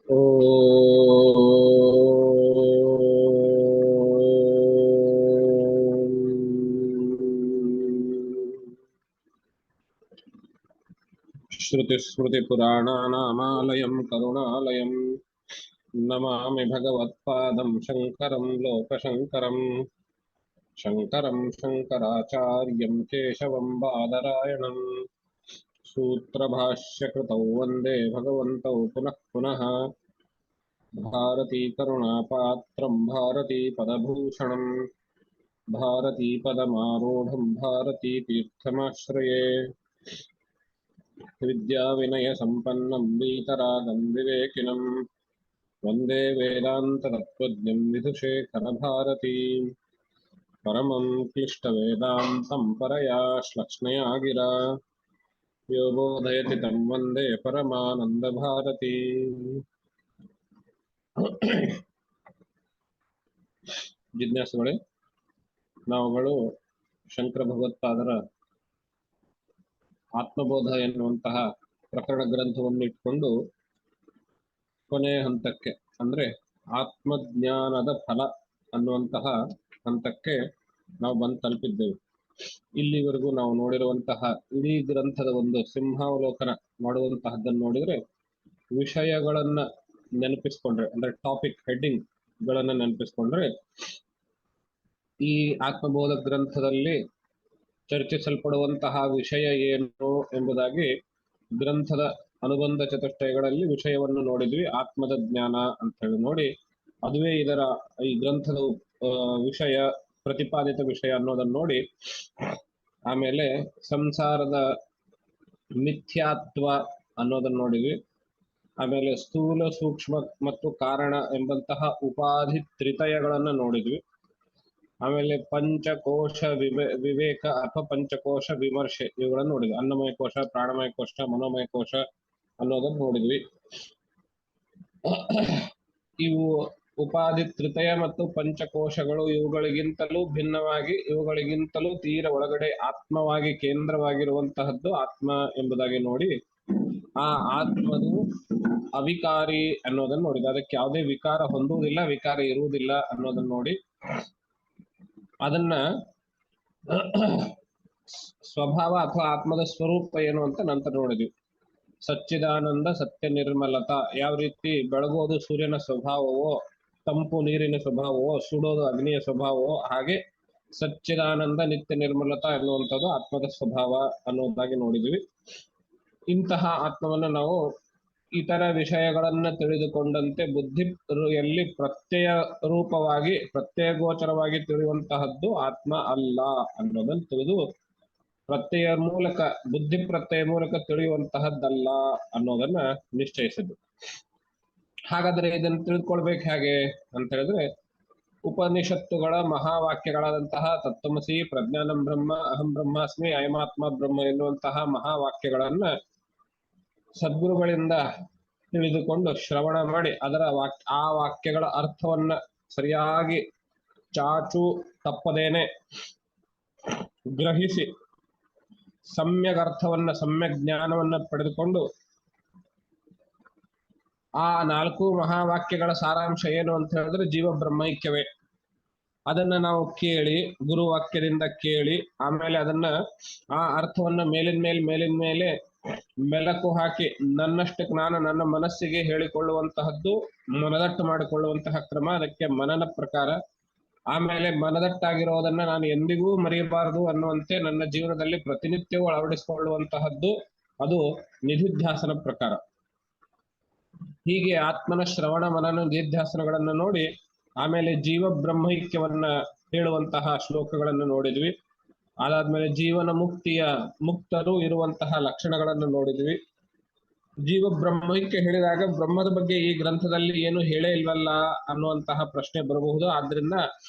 श्रुतिस्मृतिपुराणानामालयं करुणालयं नमामि भगवत्पादं शङ्करं लोकशङ्करम् शङ्करं शङ्कराचार्यं केशवं बादरायणम् सूत्रभाष्यकृतौ वन्दे भगवन्तौ पुनः पुनः भारतीकरुणापात्रं भारतीपदभूषणम् भारतीपदमारूढं भारतीतीर्थमाश्रये विद्याविनयसम्पन्नं वीतरागं विवेकिनं वन्दे वेदान्ततत्त्वज्ञं विधुशेखरभारतीम् परमं क्लिष्टवेदान्तं परया श्लक्ष्णया गिरा यो बोधयति तं वन्दे परमानन्दभारती। ಜಿಜ್ಞಾಸುಗಳೇ, ನಾವುಗಳು ಶಂಕರ ಭಗವತ್ಪಾದರ ಆತ್ಮಬೋಧ ಎನ್ನುವಂತಹ ಪ್ರಕರಣ ಗ್ರಂಥವನ್ನು ಇಟ್ಕೊಂಡು ಕೊನೆಯ ಹಂತಕ್ಕೆ, ಅಂದ್ರೆ ಆತ್ಮಜ್ಞಾನದ ಫಲ ಅನ್ನುವಂತಹ ಹಂತಕ್ಕೆ ನಾವು ಬಂದು ತಲುಪಿದ್ದೇವೆ. ಇಲ್ಲಿವರೆಗೂ ನಾವು ನೋಡಿರುವಂತಹ ಇಡೀ ಗ್ರಂಥದ ಒಂದು ಸಿಂಹಾವಲೋಕನ ಮಾಡುವಂತಹದ್ದನ್ನು ನೋಡಿದ್ರೆ, ವಿಷಯಗಳನ್ನ ನೆನಪಿಸ್ಕೊಂಡ್ರೆ, ಅಂದ್ರೆ ಟಾಪಿಕ್ ಹೆಡ್ಡಿಂಗ್ ಗಳನ್ನ ನೆನಪಿಸ್ಕೊಂಡ್ರೆ, ಈ ಆತ್ಮಬೋಧ ಗ್ರಂಥದಲ್ಲಿ ಚರ್ಚಿಸಲ್ಪಡುವಂತಹ ವಿಷಯ ಏನು ಎಂಬುದಾಗಿ ಗ್ರಂಥದ ಅನುಬಂಧ ಚತುಷ್ಟಯಗಳಲ್ಲಿ ವಿಷಯವನ್ನು ನೋಡಿದ್ವಿ. ಆತ್ಮದ ಜ್ಞಾನ ಅಂತ ಹೇಳಿ ನೋಡಿ, ಅದುವೇ ಇದರ ಈ ಗ್ರಂಥದ ವಿಷಯ, ಪ್ರತಿಪಾದಿತ ವಿಷಯ ಅನ್ನೋದನ್ನು ನೋಡಿ, ಆಮೇಲೆ ಸಂಸಾರದ ಮಿಥ್ಯಾತ್ವ ಅನ್ನೋದನ್ನು ನೋಡಿದ್ವಿ. ಆಮೇಲೆ ಸ್ಥೂಲ, ಸೂಕ್ಷ್ಮ ಮತ್ತು ಕಾರಣ ಎಂಬಂತಹ ಉಪಾಧಿ ತ್ರಿತಯಗಳನ್ನ ನೋಡಿದ್ವಿ. ಆಮೇಲೆ ಪಂಚಕೋಶ ವಿವೇಕ ಅಥವಾ ಪಂಚಕೋಶ ವಿಮರ್ಶೆ ಇವುಗಳನ್ನು ನೋಡಿದ್ವಿ. ಅನ್ನಮಯ ಕೋಶ, ಪ್ರಾಣಮಯ ಕೋಶ, ಮನೋಮಯ ಕೋಶ ಅನ್ನೋದನ್ನು ನೋಡಿದ್ವಿ. ಇವು ಉಪಾಧಿ ತ್ರಿತಯ ಮತ್ತು ಪಂಚಕೋಶಗಳು ಇವುಗಳಿಗಿಂತಲೂ ಭಿನ್ನವಾಗಿ, ಇವುಗಳಿಗಿಂತಲೂ ತೀರ ಒಳಗಡೆ ಆತ್ಮವಾಗಿ ಕೇಂದ್ರವಾಗಿರುವಂತಹದ್ದು ಆತ್ಮ ಎಂಬುದಾಗಿ ನೋಡಿ, ಆ ಆತ್ಮದು ಅವಿಕಾರಿ ಅನ್ನೋದನ್ನ ನೋಡಿದ. ಅದಕ್ಕೆ ಯಾವುದೇ ವಿಕಾರ ಹೊಂದುವುದಿಲ್ಲ, ವಿಕಾರ ಇರುವುದಿಲ್ಲ ಅನ್ನೋದನ್ನ ನೋಡಿ, ಅದನ್ನ ಸ್ವಭಾವ ಅಥವಾ ಆತ್ಮದ ಸ್ವರೂಪ ಏನು ಅಂತ ನಂತರ ನೋಡಿದ್ವಿ. ಸಚ್ಚಿದಾನಂದ, ಸತ್ಯ ನಿರ್ಮಲತಾ. ಯಾವ ರೀತಿ ಬೆಳಗೋದು ಸೂರ್ಯನ ಸ್ವಭಾವವೋ, ತಂಪು ನೀರಿನ ಸ್ವಭಾವವೋ, ಸುಡೋದು ಅಗ್ನಿಯ ಸ್ವಭಾವವೋ, ಹಾಗೆ ಸಚ್ಚಿದಾನಂದ ನಿತ್ಯ ನಿರ್ಮಲತಾ ಎನ್ನುವಂಥದ್ದು ಆತ್ಮದ ಸ್ವಭಾವ ಅನ್ನೋದಾಗಿ ನೋಡಿದ್ವಿ. ಇಂತಹ ಆತ್ಮವನ್ನು ನಾವು ಇತರ ವಿಷಯಗಳನ್ನ ತಿಳಿದುಕೊಂಡಂತೆ ಬುದ್ಧಿಯಲ್ಲಿ ಪ್ರತ್ಯಯ ರೂಪವಾಗಿ, ಪ್ರತ್ಯಯ ಗೋಚರವಾಗಿ ತಿಳಿಯುವಂತಹದ್ದು ಆತ್ಮ ಅಲ್ಲ ಅನ್ನೋದನ್ನು ತಿಳಿದು, ಪ್ರತ್ಯಯ ಮೂಲಕ, ಬುದ್ಧಿ ಪ್ರತ್ಯಯ ಮೂಲಕ ತಿಳಿಯುವಂತಹದ್ದಲ್ಲ ಅನ್ನೋದನ್ನ ನಿಶ್ಚಯಿಸಿದ್ದು. ಹಾಗಾದ್ರೆ ಇದನ್ನು ತಿಳಿದುಕೊಳ್ಬೇಕು ಹೇಗೆ ಅಂತ ಹೇಳಿದ್ರೆ, ಉಪನಿಷತ್ತುಗಳ ಮಹಾವಾಕ್ಯಗಳಾದಂತಹ ತತ್ವಮಸಿ, ಪ್ರಜ್ಞಾನಂ ಬ್ರಹ್ಮ, ಅಹಂ ಬ್ರಹ್ಮಾಸ್ಮಿ, ಅಯಮಾತ್ಮ ಬ್ರಹ್ಮ ಎನ್ನುವಂತಹ ಮಹಾವಾಕ್ಯಗಳನ್ನ ಸದ್ಗುರುಗಳಿಂದ ತಿಳಿದುಕೊಂಡು ಶ್ರವಣ ಮಾಡಿ, ಅದರ ಆ ವಾಕ್ಯಗಳ ಅರ್ಥವನ್ನ ಸರಿಯಾಗಿ ಚಾಚು ತಪ್ಪದೇನೆ ಗ್ರಹಿಸಿ ಸಮ್ಯಕ್ ಅರ್ಥವನ್ನ, ಸಮ್ಯಕ್ ಜ್ಞಾನವನ್ನ ಪಡೆದುಕೊಂಡು, ಆ 4 ಮಹಾವಾಕ್ಯಗಳ ಸಾರಾಂಶ ಏನು ಅಂತ ಹೇಳಿದ್ರೆ ಜೀವ ಬ್ರಹ್ಮೈಕ್ಯವೇ. ಅದನ್ನ ನಾವು ಕೇಳಿ, ಗುರುವಾಕ್ಯದಿಂದ ಕೇಳಿ, ಆಮೇಲೆ ಅದನ್ನ ಆ ಅರ್ಥವನ್ನ ಮೇಲಿನ ಮೇಲೆ ಮೆಲಕು ಹಾಕಿ ನನ್ನಷ್ಟಕ್ಕೆ ನಾನು ನನ್ನ ಮನಸ್ಸಿಗೆ ಹೇಳಿಕೊಳ್ಳುವಂತಹದ್ದು, ಮನದಟ್ಟು ಮಾಡಿಕೊಳ್ಳುವಂತಹ ಕ್ರಮ, ಅದಕ್ಕೆ ಮನನ ಪ್ರಕಾರ. ಆಮೇಲೆ ಮನದಟ್ಟಾಗಿರೋದನ್ನ ನಾನು ಎಂದಿಗೂ ಮರೆಯಬಾರದು ಅನ್ನುವಂತೆ ನನ್ನ ಜೀವನದಲ್ಲಿ ಪ್ರತಿನಿತ್ಯವೂ ಅಳವಡಿಸಿಕೊಳ್ಳುವಂತಹದ್ದು, ಅದು ನಿಧಿಧ್ಯಾಸನ ಪ್ರಕಾರ. ಹೀಗೆ ಆತ್ಮನ ಶ್ರವಣ, ಮನನ, ನಿಧಿಧ್ಯಾಸನಗಳನ್ನು ನೋಡಿ, ಆಮೇಲೆ ಜೀವ ಬ್ರಹ್ಮೈಕ್ಯವನ್ನ ಹೇಳುವಂತಹ ಶ್ಲೋಕಗಳನ್ನು ನೋಡಿದ್ವಿ. ಅದಾದ್ಮೇಲೆ ಜೀವನ ಮುಕ್ತರು ಇರುವಂತಹ ಲಕ್ಷಣಗಳನ್ನು ನೋಡಿದ್ವಿ. ಜೀವ ಬ್ರಹ್ಮೈಕ್ಯ ಹೇಳಿದಾಗ ಬ್ರಹ್ಮದ ಬಗ್ಗೆ ಈ ಗ್ರಂಥದಲ್ಲಿ ಏನು ಹೇಳೇ ಇಲ್ವಲ್ಲ ಅನ್ನುವಂತಹ ಪ್ರಶ್ನೆ ಬರಬಹುದು. ಆದ್ರಿಂದ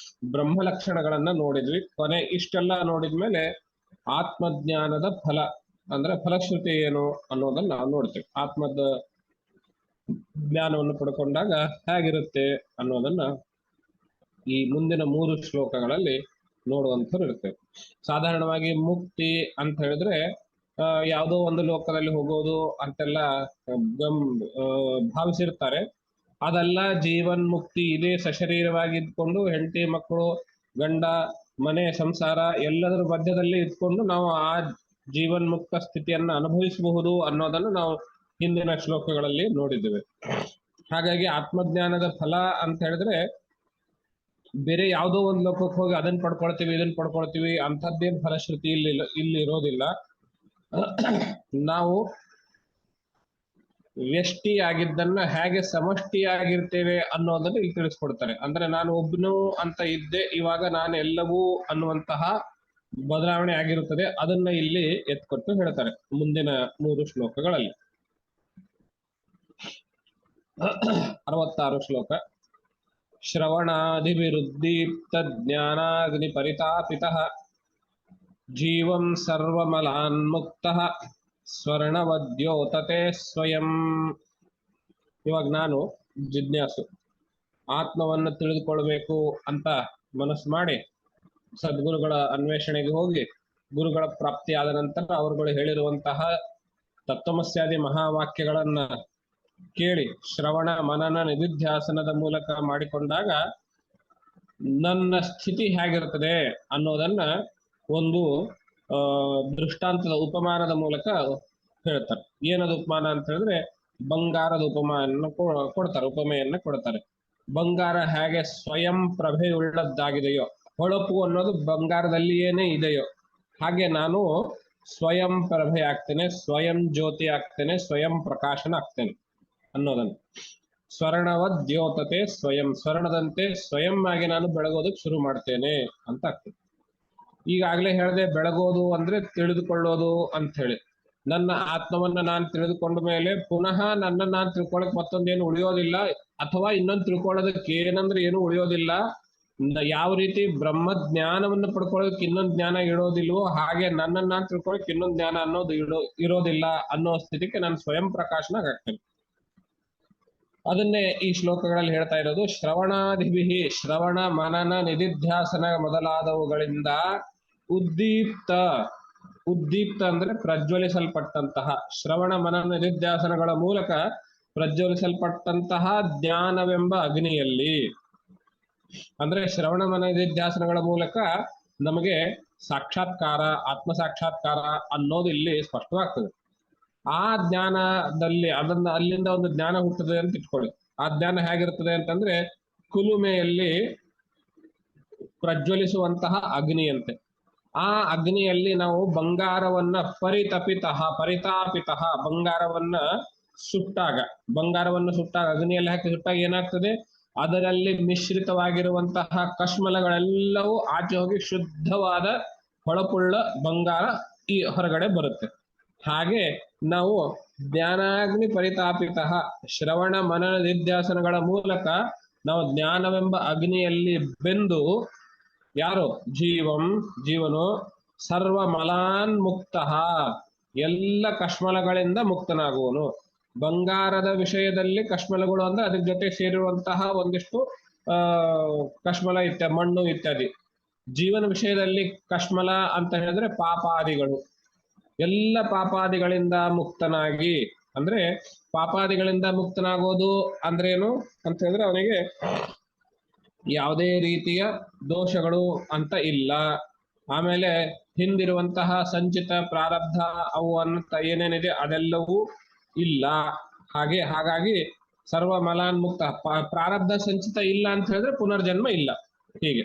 ಬ್ರಹ್ಮ ಲಕ್ಷಣಗಳನ್ನ ನೋಡಿದ್ವಿ. ಕೊನೆ ಇಷ್ಟೆಲ್ಲ ನೋಡಿದ್ಮೇಲೆ ಆತ್ಮಜ್ಞಾನದ ಫಲ, ಅಂದ್ರೆ ಫಲಶ್ರುತಿ ಏನು ಅನ್ನೋದನ್ನ ನಾವು ನೋಡ್ತೇವೆ. ಆತ್ಮದ ಜ್ಞಾನವನ್ನು ಪಡ್ಕೊಂಡಾಗ ಹೇಗಿರುತ್ತೆ ಅನ್ನೋದನ್ನ ಈ ಮುಂದಿನ 3 ಶ್ಲೋಕಗಳಲ್ಲಿ ನೋಡುವಂಥವ್ರು ಇರ್ತೇವೆ. ಸಾಧಾರಣವಾಗಿ ಮುಕ್ತಿ ಅಂತ ಹೇಳಿದ್ರೆ ಯಾವುದೋ ಒಂದು ಲೋಕದಲ್ಲಿ ಹೋಗೋದು ಅಂತೆಲ್ಲ ಭಾವಿಸಿರ್ತಾರೆ. ಅದೆಲ್ಲ ಜೀವನ್ ಮುಕ್ತಿ ಇದೇ ಸಶರೀರವಾಗಿದ್ಕೊಂಡು ಹೆಂಡತಿ ಮಕ್ಕಳು ಗಂಡ ಮನೆ ಸಂಸಾರ ಎಲ್ಲದರ ಮಧ್ಯದಲ್ಲಿ ಇದ್ಕೊಂಡು ನಾವು ಆ ಜೀವನ್ ಮುಕ್ತ ಸ್ಥಿತಿಯನ್ನ ಅನುಭವಿಸಬಹುದು ಅನ್ನೋದನ್ನು ನಾವು ಹಿಂದಿನ ಶ್ಲೋಕಗಳಲ್ಲಿ ನೋಡಿದ್ದೇವೆ. ಹಾಗಾಗಿ ಆತ್ಮಜ್ಞಾನದ ಫಲ ಅಂತ ಹೇಳಿದ್ರೆ ಬೇರೆ ಯಾವುದೋ ಒಂದು ಲೋಕಕ್ಕೆ ಹೋಗಿ ಅದನ್ನ ಪಡ್ಕೊಳ್ತೀವಿ ಇದನ್ನ ಪಡ್ಕೊಳ್ತೀವಿ ಅಂಥದ್ದೇನ್ ಫಲಶ್ರುತಿ ಇಲ್ಲಿ ಇರೋದಿಲ್ಲ. ನಾವು ವ್ಯಷ್ಟಿ ಆಗಿದ್ದನ್ನ ಹೇಗೆ ಸಮಷ್ಟಿ ಆಗಿರ್ತೇವೆ ಅನ್ನೋದನ್ನು ಇಲ್ಲಿ ತಿಳಿಸ್ಕೊಡ್ತಾರೆ. ಅಂದ್ರೆ ನಾನು ಒಬ್ಬನು ಅಂತ ಇದ್ದೆ, ಇವಾಗ ನಾನು ಎಲ್ಲವೂ ಅನ್ನುವಂತಹ ಬದಲಾವಣೆ ಆಗಿರುತ್ತದೆ. ಅದನ್ನ ಇಲ್ಲಿ ಎತ್ಕೊಟ್ಟು ಹೇಳ್ತಾರೆ ಮುಂದಿನ 3 ಶ್ಲೋಕಗಳಲ್ಲಿ. 66 ಶ್ಲೋಕ. ಶ್ರವಣಾದಿವಿರುದ್ದೀಪ್ತ ಜ್ಞಾನಾಗ್ನಿ ಪರಿತಾಪಿತಃ ಜೀವಂ ಸರ್ವಮಲಾನ್ಮುಕ್ತಃ ಸ್ವರ್ಣವದ್ಯೋತತೆ ಸ್ವಯಂ. ಇವಾಗ ನಾನು ಜಿಜ್ಞಾಸು, ಆತ್ಮವನ್ನು ತಿಳಿದುಕೊಳ್ಬೇಕು ಅಂತ ಮನಸ್ಸು ಮಾಡಿ ಸದ್ಗುರುಗಳ ಅನ್ವೇಷಣೆಗೆ ಹೋಗಿ ಗುರುಗಳ ಪ್ರಾಪ್ತಿ ಆದ ನಂತರ ಅವರುಗಳು ಹೇಳಿರುವಂತಹ ತತ್ವಮಸ್ಯಾದಿ ಮಹಾವಾಕ್ಯಗಳನ್ನ ಕೇಳಿ ಶ್ರವಣ ಮನನ ನಿಧಿಧ್ಯಾಸನದ ಮೂಲಕ ಮಾಡಿಕೊಂಡಾಗ ನನ್ನ ಸ್ಥಿತಿ ಹೇಗಿರ್ತದೆ ಅನ್ನೋದನ್ನ ಒಂದು ದೃಷ್ಟಾಂತದ ಉಪಮಾನದ ಮೂಲಕ ಹೇಳ್ತಾರೆ. ಏನದು ಉಪಮಾನ ಅಂತ ಹೇಳಿದ್ರೆ ಬಂಗಾರದ ಉಪಮಾನ ಕೊಡ್ತಾರೆ, ಉಪಮೆಯನ್ನ ಕೊಡ್ತಾರೆ. ಬಂಗಾರ ಹೇಗೆ ಸ್ವಯಂ ಪ್ರಭೆಯುಳ್ಳದ್ದಾಗಿದೆಯೋ, ಹೊಳಪು ಅನ್ನೋದು ಬಂಗಾರದಲ್ಲಿಯೇನೆ ಇದೆಯೋ, ಹಾಗೆ ನಾನು ಸ್ವಯಂ ಪ್ರಭೆ ಆಗ್ತೇನೆ, ಸ್ವಯಂ ಜ್ಯೋತಿ ಆಗ್ತೇನೆ, ಸ್ವಯಂ ಪ್ರಕಾಶನ ಆಗ್ತೇನೆ ಅನ್ನೋದನ್ನು. ಸ್ವರ್ಣವದ್ಯೋತತೆ ಸ್ವಯಂ, ಸ್ವರ್ಣದಂತೆ ಸ್ವಯಂ ಆಗಿ ನಾನು ಬೆಳಗೋದಕ್ಕೆ ಶುರು ಮಾಡ್ತೇನೆ ಅಂತ ಆಗ್ತದೆ. ಈಗಾಗಲೇ ಹೇಳಿದೆ, ಬೆಳಗೋದು ಅಂದ್ರೆ ತಿಳಿದುಕೊಳ್ಳೋದು ಅಂತ ಹೇಳಿ. ನನ್ನ ಆತ್ಮವನ್ನ ನಾನು ತಿಳಿದುಕೊಂಡ ಮೇಲೆ ಪುನಃ ನನ್ನ ನಾನು ತಿಳ್ಕೊಳಕ್ ಮತ್ತೊಂದೇನು ಉಳಿಯೋದಿಲ್ಲ, ಅಥವಾ ಇನ್ನೊಂದು ತಿಳ್ಕೊಳ್ಳೋದಕ್ಕೆ ಏನಂದ್ರೆ ಏನು ಉಳಿಯೋದಿಲ್ಲ. ಯಾವ ರೀತಿ ಬ್ರಹ್ಮ ಜ್ಞಾನವನ್ನು ಪಡ್ಕೊಳ್ಳೋದಕ್ಕೆ ಇನ್ನೊಂದು ಜ್ಞಾನ ಇಡೋದಿಲ್ವೋ, ಹಾಗೆ ನನ್ನನ್ನು ನಾನು ತಿಳ್ಕೊಳ್ಳೋಕೆ ಇನ್ನೊಂದು ಜ್ಞಾನ ಅನ್ನೋದು ಇರೋದಿಲ್ಲ ಅನ್ನೋ ಸ್ಥಿತಿಗೆ ನಾನು ಸ್ವಯಂ ಪ್ರಕಾಶನಾಗ ಆಗ್ತೇನೆ. ಅದನ್ನೇ ಈ ಶ್ಲೋಕಗಳಲ್ಲಿ ಹೇಳ್ತಾ ಇರೋದು. ಶ್ರವಣಾದಿಭಿ, ಶ್ರವಣ ಮನನ ನಿಧಿಧ್ಯಾಸನ ಮೊದಲಾದವುಗಳಿಂದ ಉದ್ದೀಪ್ತ, ಉದ್ದೀಪ್ತ ಅಂದ್ರೆ ಪ್ರಜ್ವಲಿಸಲ್ಪಟ್ಟಂತಹ, ಶ್ರವಣ ಮನನ ನಿಧಿಧ್ಯಾಸನಗಳ ಮೂಲಕ ಪ್ರಜ್ವಲಿಸಲ್ಪಟ್ಟಂತಹ ಜ್ಞಾನವೆಂಬ ಅಗ್ನಿಯಲ್ಲಿ, ಅಂದ್ರೆ ಶ್ರವಣ ಮನ ನಿಧಿಧ್ಯಾಸನಗಳ ಮೂಲಕ ನಮಗೆ ಸಾಕ್ಷಾತ್ಕಾರ, ಆತ್ಮ ಸಾಕ್ಷಾತ್ಕಾರ ಅನ್ನೋದು ಇಲ್ಲಿ ಸ್ಪಷ್ಟವಾಗ್ತದೆ. ಆ ಜ್ಞಾನದಲ್ಲಿ ಅಲ್ಲಿಂದ ಒಂದು ಜ್ಞಾನ ಹುಟ್ಟುತ್ತದೆ ಅಂತ ಇಟ್ಕೊಳ್ಳಿ. ಆ ಜ್ಞಾನ ಹೇಗಿರ್ತದೆ ಅಂತಂದ್ರೆ ಕುಲುಮೆಯಲ್ಲಿ ಪ್ರಜ್ವಲಿಸುವಂತಹ ಅಗ್ನಿಯಂತೆ. ಆ ಅಗ್ನಿಯಲ್ಲಿ ನಾವು ಬಂಗಾರವನ್ನ ಪರಿತಾಪಿತಃ ಬಂಗಾರವನ್ನ ಸುಟ್ಟಾಗ ಅಗ್ನಿಯಲ್ಲಿ ಹಾಕಿ ಸುಟ್ಟಾಗ ಏನಾಗ್ತದೆ, ಅದರಲ್ಲಿ ಮಿಶ್ರಿತವಾಗಿರುವಂತಹ ಕಶ್ಮಲಗಳೆಲ್ಲವೂ ಆಚೆ ಹೋಗಿ ಶುದ್ಧವಾದ ಹೊಳಪುಳ್ಳ ಬಂಗಾರ ಈ ಹೊರಗಡೆ ಬರುತ್ತೆ. ಹಾಗೆ ನಾವು ಜ್ಞಾನಾಗ್ನಿ ಪರಿತಾಪಿತಃ, ಶ್ರವಣ ಮನನ ನಿಧ್ಯಾಸನಗಳ ಮೂಲಕ ನಾವು ಜ್ಞಾನವೆಂಬ ಅಗ್ನಿಯಲ್ಲಿ ಬೆಂದು, ಯಾರು ಜೀವನು ಸರ್ವ ಮಲಾನ್ ಮುಕ್ತ, ಎಲ್ಲ ಕಶ್ಮಲಗಳಿಂದ ಮುಕ್ತನಾಗುವನು. ಬಂಗಾರದ ವಿಷಯದಲ್ಲಿ ಕಶ್ಮಲಗಳು ಅಂದ್ರೆ ಅದ್ರ ಜೊತೆ ಸೇರಿರುವಂತಹ ಒಂದಿಷ್ಟು ಕಶ್ಮಲ ಇತ್ಯಾದಿ, ಮಣ್ಣು ಇತ್ಯಾದಿ. ಜೀವನ ವಿಷಯದಲ್ಲಿ ಕಶ್ಮಲ ಅಂತ ಹೇಳಿದ್ರೆ ಪಾಪಾದಿಗಳು, ಎಲ್ಲ ಪಾಪಾದಿಗಳಿಂದ ಮುಕ್ತನಾಗಿ, ಅಂದ್ರೆ ಪಾಪಾದಿಗಳಿಂದ ಮುಕ್ತನಾಗೋದು ಅಂದ್ರೇನು ಅಂತ ಹೇಳಿದ್ರೆ ಅವನಿಗೆ ಯಾವುದೇ ರೀತಿಯ ದೋಷಗಳು ಅಂತ ಇಲ್ಲ. ಆಮೇಲೆ ಹಿಂದಿರುವಂತಹ ಸಂಚಿತ ಪ್ರಾರಬ್ಧ ಅವು ಅಂತ ಏನೇನಿದೆ ಅದೆಲ್ಲವೂ ಇಲ್ಲ. ಹಾಗಾಗಿ ಸರ್ವ ಮಲಾನ್ ಮುಕ್ತ, ಪ್ರಾರಬ್ಧ ಸಂಚಿತ ಇಲ್ಲ ಅಂತ ಹೇಳಿದ್ರೆ ಪುನರ್ಜನ್ಮ ಇಲ್ಲ. ಹೀಗೆ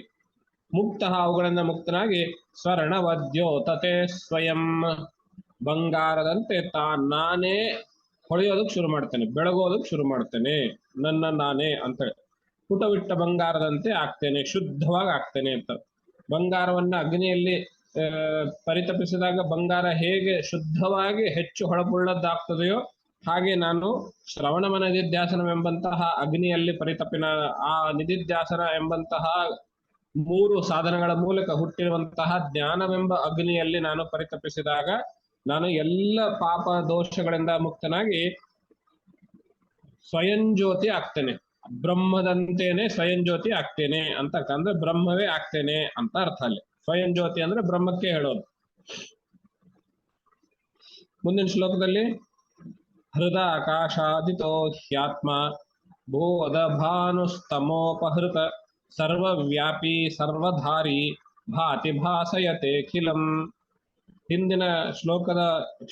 ಮುಕ್ತ, ಅವುಗಳಿಂದ ಮುಕ್ತನಾಗಿ ಸ್ವರ್ಣವದ್ಯೋತತೆ ಸ್ವಯಂ, ಬಂಗಾರದಂತೆ ನಾನೇ ಹೊಳೆಯೋದಕ್ಕೆ ಶುರು ಮಾಡ್ತೇನೆ, ಬೆಳಗೋದಕ್ಕೆ ಶುರು ಮಾಡ್ತೇನೆ, ನನ್ನ ನಾನೇ ಅಂತ ಹೇಳಿ. ಪುಟವಿಟ್ಟ ಬಂಗಾರದಂತೆ ಆಗ್ತೇನೆ, ಶುದ್ಧವಾಗಿ ಆಗ್ತೇನೆ ಅಂತ. ಬಂಗಾರವನ್ನ ಅಗ್ನಿಯಲ್ಲಿ ಪರಿತಪಿಸಿದಾಗ ಬಂಗಾರ ಹೇಗೆ ಶುದ್ಧವಾಗಿ ಹೆಚ್ಚು ಹೊಳಪುಳ್ಳದ್ದಾಗ್ತದೆಯೋ, ಹಾಗೆ ನಾನು ಶ್ರವಣ ಮನ ನಿಧಿಧ್ಯಾಸನವೆಂಬಂತಹ ಅಗ್ನಿಯಲ್ಲಿ ಪರಿತಪಿನ, ಆ ನಿಧಿಧ್ಯಾಸನ ಎಂಬಂತಹ 3 ಸಾಧನಗಳ ಮೂಲಕ ಹುಟ್ಟಿರುವಂತಹ ಜ್ಞಾನವೆಂಬ ಅಗ್ನಿಯಲ್ಲಿ ನಾನು ಪರಿತಪಿಸಿದಾಗ ನಾನು ಎಲ್ಲ ಪಾಪ ದೋಷಗಳಿಂದ ಮುಕ್ತನಾಗಿ ಸ್ವಯಂ ಜ್ಯೋತಿ ಆಗ್ತೇನೆ, ಬ್ರಹ್ಮದಂತೇನೆ ಸ್ವಯಂ ಜ್ಯೋತಿ ಆಗ್ತೇನೆ ಅಂತ. ಅಂದ್ರೆ ಬ್ರಹ್ಮವೇ ಆಗ್ತೇನೆ ಅಂತ ಅರ್ಥ ಅಲ್ಲಿ. ಸ್ವಯಂ ಜ್ಯೋತಿ ಅಂದ್ರೆ ಬ್ರಹ್ಮಕ್ಕೆ ಹೇಳೋದು. ಮುಂದಿನ ಶ್ಲೋಕದಲ್ಲಿ ಹೃದ ಆಕಾಶಾದಿತೋ ಹ್ಯಾತ್ಮ ಬೋಧ ಭಾನುಸ್ತಮೋಪಹೃತ ಸರ್ವವ್ಯಾಪಿ ಸರ್ವಧಾರಿ ಭಾತಿ ಭಾಸಯತೆ ಖಿಲಂ. ಹಿಂದಿನ ಶ್ಲೋಕದ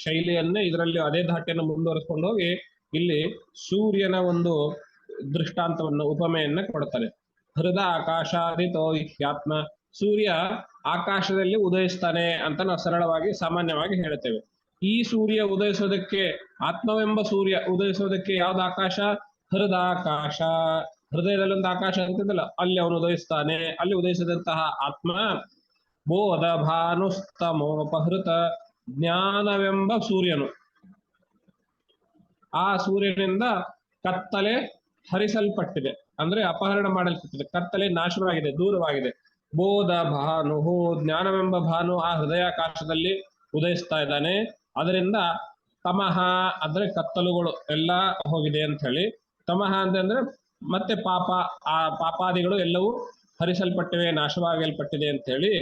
ಶೈಲಿಯನ್ನೇ ಇದರಲ್ಲಿ ಅದೇ ಧಾಟಿಯನ್ನು ಮುಂದುವರಿಸಿಕೊಂಡು ಹೋಗಿ ಇಲ್ಲಿ ಸೂರ್ಯನ ಒಂದು ದೃಷ್ಟಾಂತವನ್ನು ಉಪಮೆಯನ್ನ ಕೊಡ್ತಾರೆ. ಹೃದ ಆಕಾಶಾದಿತೋ ಹ್ಯಾತ್ಮ, ಸೂರ್ಯ ಆಕಾಶದಲ್ಲಿ ಉದಯಿಸ್ತಾನೆ ಅಂತ ನಾವು ಸರಳವಾಗಿ ಸಾಮಾನ್ಯವಾಗಿ ಹೇಳ್ತೇವೆ. ಈ ಸೂರ್ಯ ಉದಯಿಸೋದಕ್ಕೆ, ಆತ್ಮವೆಂಬ ಸೂರ್ಯ ಉದಯಿಸೋದಕ್ಕೆ ಯಾವ್ದು ಆಕಾಶ? ಹೃದಾಕಾಶ. ಹೃದಯದಲ್ಲೊಂದು ಆಕಾಶ ಅಂತಿದ್ದಲ್ಲ, ಅಲ್ಲಿ ಅವನು ಉದಯಿಸ್ತಾನೆ. ಅಲ್ಲಿ ಉದಯಿಸಿದಂತಹ ಆತ್ಮ ಬೋಧ ಭಾನುಸ್ತಮೋಪಹೃತ, ಜ್ಞಾನವೆಂಬ ಸೂರ್ಯನು. ಆ ಸೂರ್ಯನಿಂದ ಕತ್ತಲೆ ಹರಿಸಲ್ಪಟ್ಟಿದೆ, ಅಂದ್ರೆ ಅಪಹರಣ ಮಾಡಲ್ಪಟ್ಟಿದೆ. ಕತ್ತಲೆ ನಾಶವಾಗಿದೆ, ದೂರವಾಗಿದೆ. ಬೋಧ ಭಾನು, ಜ್ಞಾನವೆಂಬ ಭಾನು ಆ ಹೃದಯಾಕಾಶದಲ್ಲಿ ಉದಯಿಸ್ತಾ ಇದ್ದಾನೆ. ಅದರಿಂದ ತಮಃ ಅಂದ್ರೆ ಕತ್ತಲುಗಳು ಎಲ್ಲ ಹೋಗಿದೆ ಅಂತ ಹೇಳಿ. ತಮಃ ಅಂತಂದ್ರೆ ಮತ್ತೆ ಪಾಪ, ಆ ಪಾಪಾದಿಗಳು ಎಲ್ಲವೂ ಹರಿಸಲ್ಪಟ್ಟಿವೆ, ನಾಶವಾಗಲ್ಪಟ್ಟಿದೆ ಅಂತ ಹೇಳಿ.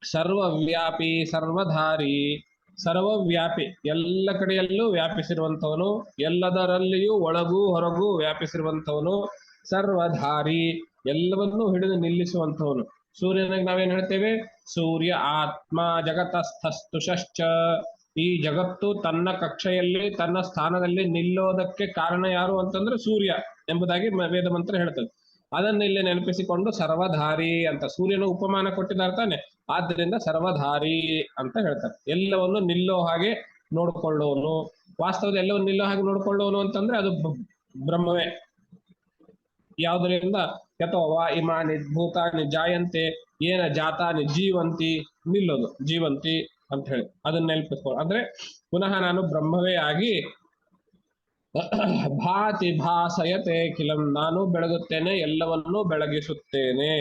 ಸರ್ವವ್ಯಾಪಿ ಸರ್ವಧಾರಿ, ಸರ್ವವ್ಯಾಪಿ ಎಲ್ಲ ಕಡೆಯಲ್ಲೂ ವ್ಯಾಪಿಸಿರುವಂತವನು, ಎಲ್ಲದರಲ್ಲಿಯೂ ಒಳಗೂ ಹೊರಗೂ ವ್ಯಾಪಿಸಿರುವಂತವನು. ಸರ್ವಧಾರಿ, ಎಲ್ಲವನ್ನೂ ಹಿಡಿದು ನಿಲ್ಲಿಸುವಂತವನು. ಸೂರ್ಯನಿಗೆ ನಾವೇನ್ ಹೇಳ್ತೇವೆ? ಸೂರ್ಯ ಆತ್ಮ ಜಗತಸ್ಥಸ್ತುಷಶ್ಚ. ಈ ಜಗತ್ತು ತನ್ನ ಕಕ್ಷೆಯಲ್ಲಿ ತನ್ನ ಸ್ಥಾನದಲ್ಲಿ ನಿಲ್ಲೋದಕ್ಕೆ ಕಾರಣ ಯಾರು ಅಂತಂದ್ರೆ ಸೂರ್ಯ ಎಂಬುದಾಗಿ ವೇದ ಮಂತ್ರ ಹೇಳ್ತದೆ. ಅದನ್ನ ಇಲ್ಲಿ ನೆನಪಿಸಿಕೊಂಡು ಸರ್ವಧಾರಿ ಅಂತ ಸೂರ್ಯನ ಉಪಮಾನ ಕೊಟ್ಟಿದ್ದಾರೆ ತಾನೆ. ಆದ್ದರಿಂದ ಸರ್ವಧಾರಿ ಅಂತ ಹೇಳ್ತಾರೆ. ಎಲ್ಲವನ್ನು ನಿಲ್ಲೋ ಹಾಗೆ ನೋಡ್ಕೊಳ್ಳೋನು. ವಾಸ್ತವದ ಎಲ್ಲವನ್ನು ನಿಲ್ಲೋ ಹಾಗೆ ನೋಡ್ಕೊಳ್ಳೋನು ಅಂತಂದ್ರೆ ಅದು ಬ್ರಹ್ಮವೇ. ಯಾವುದರಿಂದ? ಯಥೋ ವಾ ಇಮಾನಿ ಭೂತಾನಿ ಜಾಯಂತೆ ಏನ ಜಾತಾನಿ ಜೀವಂತಿ, ನಿಲ್ಲೋದು ಜೀವಂತಿ ಅಂತ ಹೇಳಿ ಅದನ್ನ ನೆನಪಿಸ್ಕೊಳ್ಳೋ. ಅಂದ್ರೆ ಪುನಃ ನಾನು ಬ್ರಹ್ಮವೇ ಆಗಿ ಭಾತಿ ಭಾಸಯತೆ ಕಿಲಂ, ನಾನು ಬೆಳಗುತ್ತೇನೆ, ಎಲ್ಲವನ್ನೂ ಬೆಳಗಿಸುತ್ತೇನೆ.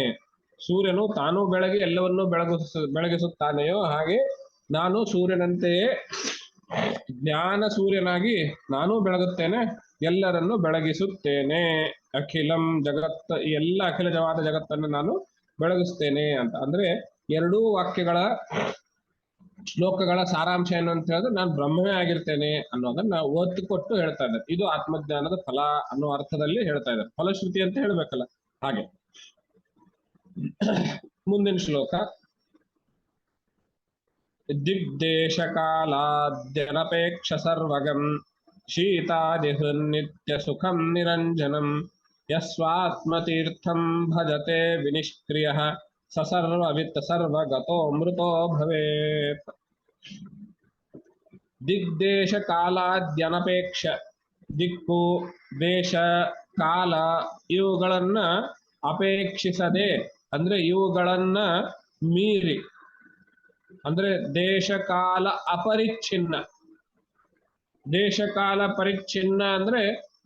ಸೂರ್ಯನು ತಾನು ಬೆಳಗಿ ಎಲ್ಲವನ್ನೂ ಬೆಳಗಿಸುತ್ತಾನೆಯೋ ಹಾಗೆ ನಾನು ಸೂರ್ಯನಂತೆಯೇ ಜ್ಞಾನ ಸೂರ್ಯನಾಗಿ ನಾನು ಬೆಳಗುತ್ತೇನೆ, ಎಲ್ಲರನ್ನು ಬೆಳಗಿಸುತ್ತೇನೆ. ಅಖಿಲಂ ಜಗತ್, ಎಲ್ಲ ಅಖಿಲಜವಾದ ಜಗತ್ತನ್ನು ನಾನು ಬೆಳಗಿಸ್ತೇನೆ ಅಂತ. ಅಂದ್ರೆ ಎರಡೂ ವಾಕ್ಯಗಳ ಶ್ಲೋಕಗಳ ಸಾರಾಂಶ ಏನು ಅಂತ ಹೇಳಿದ್ರೆ ನಾನು ಬ್ರಹ್ಮವೇ ಆಗಿರ್ತೇನೆ ಅನ್ನೋದನ್ನ ಒತ್ತು ಕೊಟ್ಟು ಹೇಳ್ತಾ ಇದ್ದಾರೆ. ಇದು ಆತ್ಮಜ್ಞಾನದ ಫಲ ಅನ್ನೋ ಅರ್ಥದಲ್ಲಿ ಹೇಳ್ತಾ ಇದ್ದಾರೆ. ಫಲಶ್ರುತಿ ಅಂತ ಹೇಳ್ಬೇಕಲ್ಲ ಹಾಗೆ. ಮುಂದಿನ ಶ್ಲೋಕ. ದಿಗ್ದೇಶ ಕಾಲಾದ್ಯನಪೇಕ್ಷ ಸರ್ವಗಂ ಶೀತಾದಿಹೃನ್ನಿತ್ಯ ಸುಖಂ ನಿರಂಜನಂ ಯಸ್ವಾತ್ಮತೀರ್ಥಂ ಭಜತೆ ವಿನಿಷ್ಕ್ರಿಯಃ ಸ ಸರ್ವವಿತ್ ಸರ್ವಗತೋ ಮೃತೋ ಭವೇತ್. ದಿಗ್ದೇಶ ಕಾಲಾದ್ಯನಪೇಕ್ಷ, ದಿಕ್ಕು ದೇಶ ಕಾಲ ಇವುಗಳನ್ನ ಅಪೇಕ್ಷಿಸದೆ, ಅಂದ್ರೆ ಇವುಗಳನ್ನ ಮೀರಿ, ಅಂದ್ರೆ ದೇಶ ಕಾಲ ಅಪರಿಚ್ಛಿನ್ನ. ದೇಶ ಕಾಲ ಪರಿಚ್ಛಿನ್ನ ಅಂದ್ರೆ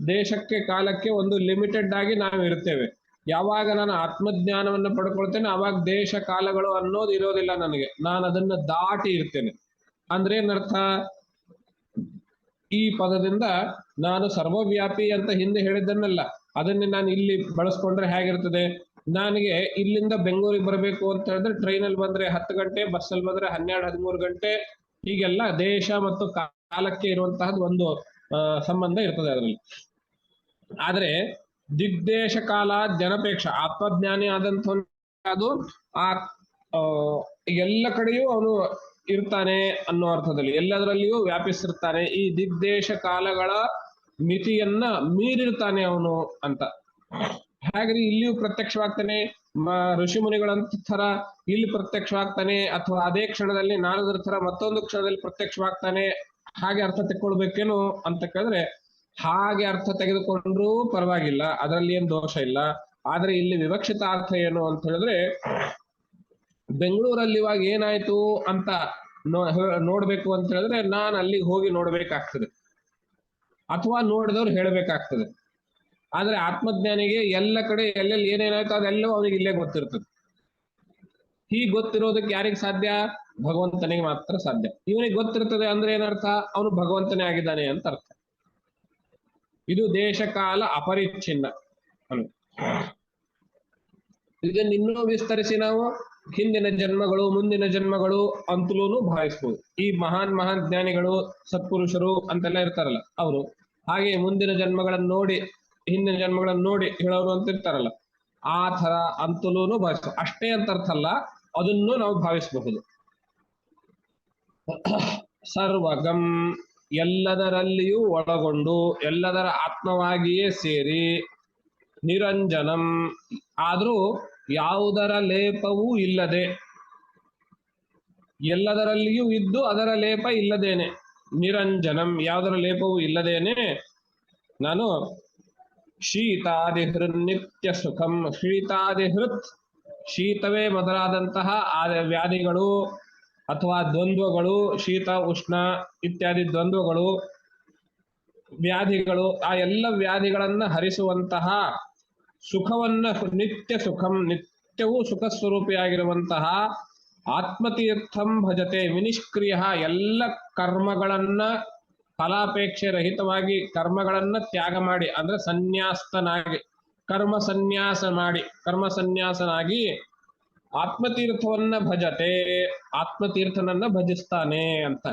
ದೇಶಕ್ಕೆ ಕಾಲಕ್ಕೆ ಒಂದು ಲಿಮಿಟೆಡ್ ಆಗಿ ನಾವು ಇರ್ತೇವೆ. ಯಾವಾಗ ನಾನು ಆತ್ಮಜ್ಞಾನವನ್ನು ಪಡ್ಕೊಳ್ತೇನೆ ಅವಾಗ ದೇಶ ಕಾಲಗಳು ಅನ್ನೋದು ಇರೋದಿಲ್ಲ ನನಗೆ, ನಾನು ಅದನ್ನ ದಾಟಿ ಇರ್ತೇನೆ. ಅಂದ್ರೆ ಏನರ್ಥ? ಈ ಪದದಿಂದ ನಾನು ಸರ್ವವ್ಯಾಪಿ ಅಂತ ಹಿಂದೆ ಹೇಳಿದ್ದನ್ನಲ್ಲ, ಅದನ್ನೇ ನಾನು ಇಲ್ಲಿ ಬಳಸ್ಕೊಂಡ್ರೆ ಹೇಗಿರ್ತದೆ? ನನಗೆ ಇಲ್ಲಿಂದ ಬೆಂಗಳೂರಿಗೆ ಬರಬೇಕು ಅಂತ ಹೇಳಿದ್ರೆ ಟ್ರೈನಲ್ಲಿ ಬಂದ್ರೆ 10 ಗಂಟೆ, ಬಸ್ಸಲ್ಲಿ ಬಂದ್ರೆ 12-13 ಗಂಟೆ, ಹೀಗೆಲ್ಲ ದೇಶ ಮತ್ತು ಕಾಲಕ್ಕೆ ಇರುವಂತಹದ್ದು ಒಂದು ಸಂಬಂಧ ಇರ್ತದೆ ಅದರಲ್ಲಿ. ಆದ್ರೆ ದಿಗ್ದೇಶ ಕಾಲ ಜನಪೇಕ್ಷ, ಆತ್ಮಜ್ಞಾನಿ ಆದಂತ ಅದು ಆ ಎಲ್ಲ ಕಡೆಯೂ ಅವನು ಇರ್ತಾನೆ ಅನ್ನೋ ಅರ್ಥದಲ್ಲಿ, ಎಲ್ಲದರಲ್ಲಿಯೂ ವ್ಯಾಪಿಸಿರ್ತಾನೆ. ಈ ದಿಗ್ದೇಶ ಕಾಲಗಳ ಮಿತಿಯನ್ನ ಮೀರಿರ್ತಾನೆ ಅವನು ಅಂತ. ಹಾಗೆ ಇಲ್ಲಿಯೂ ಪ್ರತ್ಯಕ್ಷವಾಗ್ತಾನೆ. ಋಷಿ ಮುನಿಗಳಂತ ಥರ ಇಲ್ಲಿ ಪ್ರತ್ಯಕ್ಷವಾಗ್ತಾನೆ, ಅಥವಾ ಅದೇ ಕ್ಷಣದಲ್ಲಿ ನಾರದರ ಥರ ಮತ್ತೊಂದು ಕ್ಷಣದಲ್ಲಿ ಪ್ರತ್ಯಕ್ಷವಾಗ್ತಾನೆ, ಹಾಗೆ ಅರ್ಥ ತೆಕ್ಕೊಳ್ಬೇಕೇನು ಅಂತ ಕೇಳಿದ್ರೆ ಹಾಗೆ ಅರ್ಥ ತೆಗೆದುಕೊಂಡ್ರೂ ಪರವಾಗಿಲ್ಲ, ಅದರಲ್ಲಿ ಏನ್ ದೋಷ ಇಲ್ಲ. ಆದ್ರೆ ಇಲ್ಲಿ ವಿವಕ್ಷಿತ ಅರ್ಥ ಏನು ಅಂತ ಹೇಳಿದ್ರೆ, ಬೆಂಗಳೂರಲ್ಲಿ ಇವಾಗ ಏನಾಯ್ತು ಅಂತ ನೋಡ್ಬೇಕು ಅಂತ ಹೇಳಿದ್ರೆ ನಾನು ಅಲ್ಲಿಗೆ ಹೋಗಿ ನೋಡ್ಬೇಕಾಗ್ತದೆ, ಅಥವಾ ನೋಡಿದವ್ರು ಹೇಳ್ಬೇಕಾಗ್ತದೆ. ಆದ್ರೆ ಆತ್ಮಜ್ಞಾನಿಗೆ ಎಲ್ಲ ಕಡೆ ಎಲ್ಲೆಲ್ಲಿ ಏನೇನಾಯ್ತು ಅದೆಲ್ಲವೂ ಅವನಿಗೆ ಇಲ್ಲೇ ಗೊತ್ತಿರ್ತದೆ. ಹೀಗೆ ಗೊತ್ತಿರೋದಕ್ಕೆ ಯಾರಿಗೆ ಸಾಧ್ಯ? ಭಗವಂತನಿಗೆ ಮಾತ್ರ ಸಾಧ್ಯ. ಇವನಿಗೆ ಗೊತ್ತಿರ್ತದೆ ಅಂದ್ರೆ ಏನರ್ಥ? ಅವನು ಭಗವಂತನೇ ಆಗಿದ್ದಾನೆ ಅಂತ ಅರ್ಥ. ಇದು ದೇಶ ಕಾಲ ಅಪರಿಚ್ಛಿನ್ನ. ಇದನ್ನ ಇನ್ನೂ ವಿಸ್ತರಿಸಿ ನಾವು ಹಿಂದಿನ ಜನ್ಮಗಳು ಮುಂದಿನ ಜನ್ಮಗಳು ಅಂತಲೂ ಭಾವಿಸ್ಬೋದು. ಈ ಮಹಾನ್ ಜ್ಞಾನಿಗಳು ಸತ್ಪುರುಷರು ಅಂತೆಲ್ಲ ಇರ್ತಾರಲ್ಲ ಅವರು, ಹಾಗೆ ಮುಂದಿನ ಜನ್ಮಗಳನ್ನು ನೋಡಿ ಹಿಂದಿನ ಜನ್ಮಗಳನ್ನು ನೋಡಿ ಹೇಳೋರು ಅಂತ ಇರ್ತಾರಲ್ಲ, ಆ ತರ ಅಂತಲೂ ಭಾವಿಸ, ಅಷ್ಟೇ ಅಂತ ಅರ್ಥ ಅಲ್ಲ, ಅದನ್ನು ನಾವು ಭಾವಿಸಬಹುದು. ಸರ್ವಗಂ ಎಲ್ಲದರಲ್ಲಿಯೂ ಒಳಗೊಂಡು ಎಲ್ಲದರ ಆತ್ಮವಾಗಿಯೇ ಸೇರಿ, ನಿರಂಜನಂ ಆದ್ರೂ ಯಾವುದರ ಲೇಪವೂ ಇಲ್ಲದೆ, ಎಲ್ಲದರಲ್ಲಿಯೂ ಇದ್ದು ಅದರ ಲೇಪ ಇಲ್ಲದೇನೆ, ನಿರಂಜನಂ ಯಾವುದರ ಲೇಪವೂ ಇಲ್ಲದೇನೆ ನಾನು ಶೀತಾದಿಹೃನ್ ನಿತ್ಯ ಸುಖಂ, ಶೀತಾದಿಹೃತ್ ಶೀತವೇ ಮೊದಲಾದಂತಹ ಆ ವ್ಯಾಧಿಗಳು ಅಥವಾ ದ್ವಂದ್ವಗಳು, ಶೀತ ಉಷ್ಣ ಇತ್ಯಾದಿ ದ್ವಂದ್ವಗಳು ವ್ಯಾಧಿಗಳು, ಆ ಎಲ್ಲ ವ್ಯಾಧಿಗಳನ್ನ ಹರಿಸುವಂತಹ ಸುಖವನ್ನ, ನಿತ್ಯ ಸುಖಂ ನಿತ್ಯವೂ ಸುಖ ಸ್ವರೂಪಿಯಾಗಿರುವಂತಹ ಆತ್ಮತೀರ್ಥಂ ಭಜತೆ ವಿನಿಷ್ಕ್ರಿಯ, ಎಲ್ಲ ಕರ್ಮಗಳನ್ನ ಫಲಾಪೇಕ್ಷೆ ರಹಿತವಾಗಿ ಕರ್ಮಗಳನ್ನ ತ್ಯಾಗ ಮಾಡಿ, ಅಂದ್ರೆ ಸನ್ಯಾಸ್ತನಾಗಿ ಕರ್ಮ ಸನ್ಯಾಸನಾಗಿ ಆತ್ಮತೀರ್ಥವನ್ನ ಭಜತೆ, ಆತ್ಮತೀರ್ಥನನ್ನ ಭಜಿಸ್ತಾನೆ ಅಂತ.